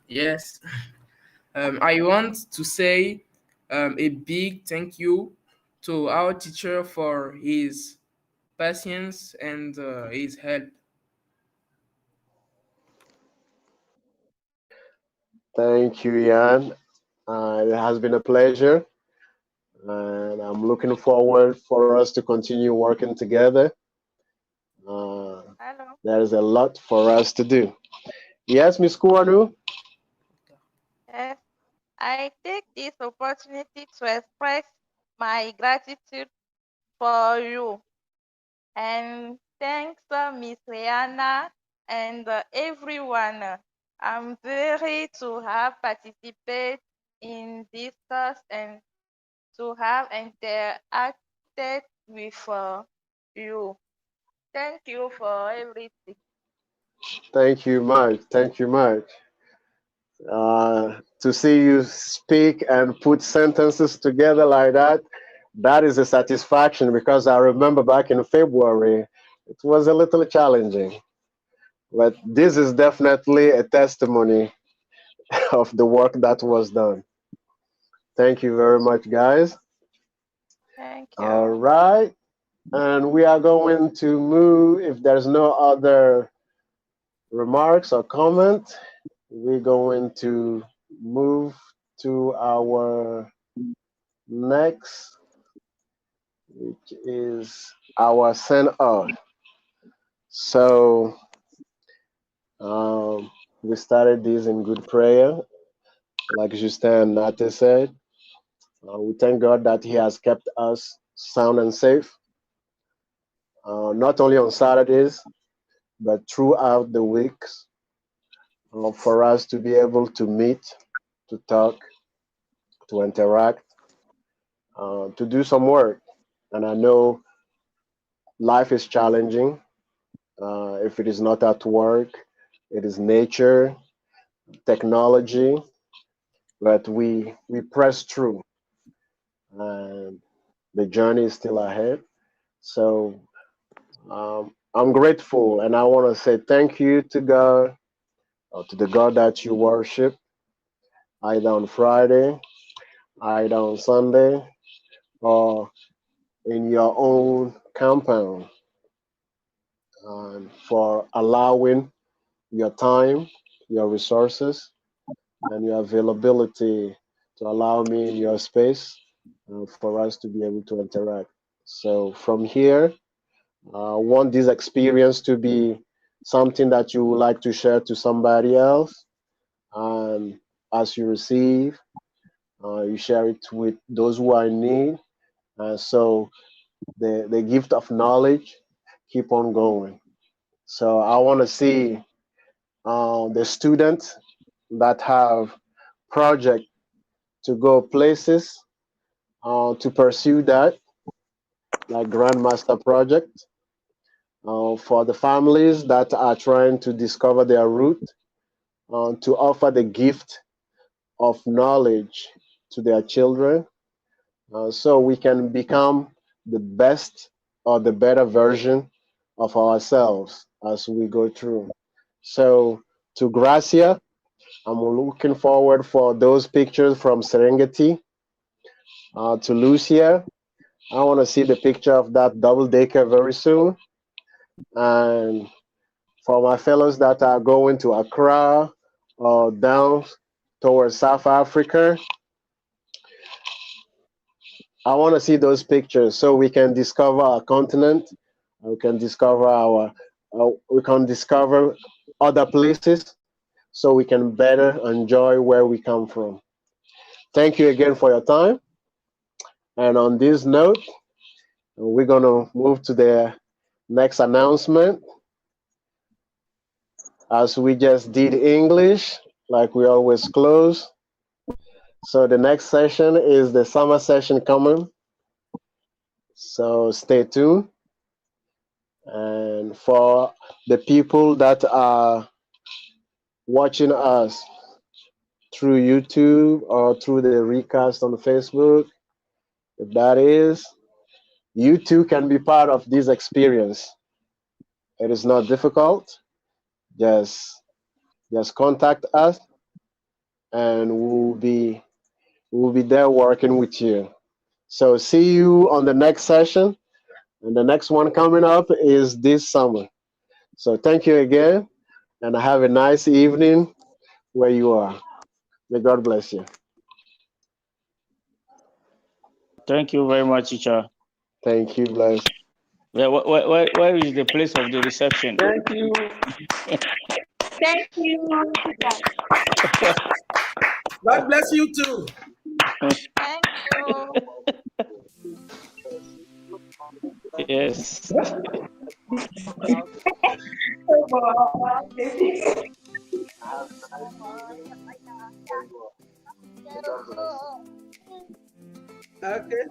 Yes, I want to say a big thank you to our teacher for his patience and his help. Thank you, Jan. It has been a pleasure, and I'm looking forward for us to continue working together. Hello. There is a lot for us to do. Yes, Miss Kuanu? Yes. I take this opportunity to express my gratitude for you. And thanks, Miss Rihanna and everyone. I'm very to have participated in this course and to have interacted with you. Thank you for everything. Thank you much. Thank you much. To see you speak and put sentences together like that, that is a satisfaction because I remember back in February, it was a little challenging. But this is definitely a testimony of the work that was done. Thank you very much, guys. Thank All you. right. And we are going to move, if there's no other remarks or comment, we're going to move to our next, which is our send off. So we started this in good prayer, like Justin and Nate said. We thank God that He has kept us sound and safe, not only on Saturdays, but throughout the weeks, for us to be able to meet, to talk, to interact, to do some work. And I know life is challenging. If it is not at work, it is nature, technology, but we press through, and the journey is still ahead. So I'm grateful, and I want to say thank you to God, to the God that you worship, either on Friday, either on Sunday, or in your own compound, for allowing your time, your resources, and your availability to allow me in your space for us to be able to interact. So from here, I want this experience to be something that you would like to share to somebody else. And as you receive, you share it with those who are in need. So the gift of knowledge keep on going. So I want to see the students that have project to go places to pursue that, like Grandmaster Project. For the families that are trying to discover their root, to offer the gift of knowledge to their children, so we can become the best or the better version of ourselves as we go through. So to Gracia, I'm looking forward for those pictures from Serengeti. To Lucia, I want to see the picture of that double decker very soon. And for my fellows that are going to Accra or down towards South Africa, I want to see those pictures so we can discover our continent. We can discover we can discover other places so we can better enjoy where we come from. Thank you again for your time. And on this note, we're going to move to the next announcement. As we just did English, like we always close, So the next session is the summer session coming. So stay tuned. And for the people that are watching us through YouTube or through the recast on Facebook, if that is, you too can be part of this experience. It is not difficult. Just contact us, and we'll be there working with you. So see you on the next session, and the next one coming up is this summer. So thank you again, and have a nice evening where you are. May God bless you. Thank you very much, teacher. Thank you, bless. Yeah, where is the place of the reception? Thank you. Thank you. God bless you too. Thank you. Yes. Okay.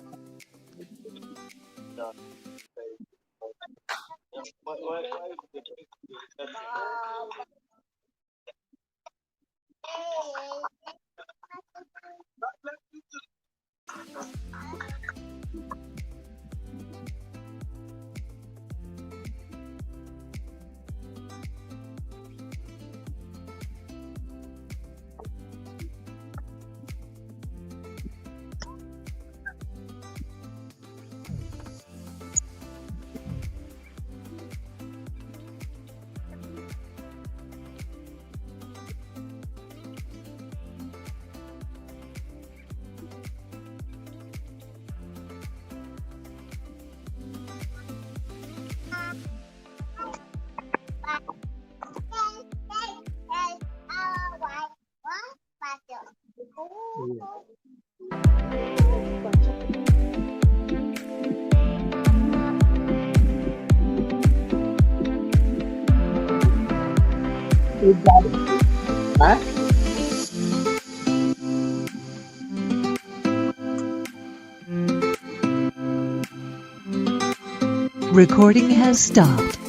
Recording has stopped.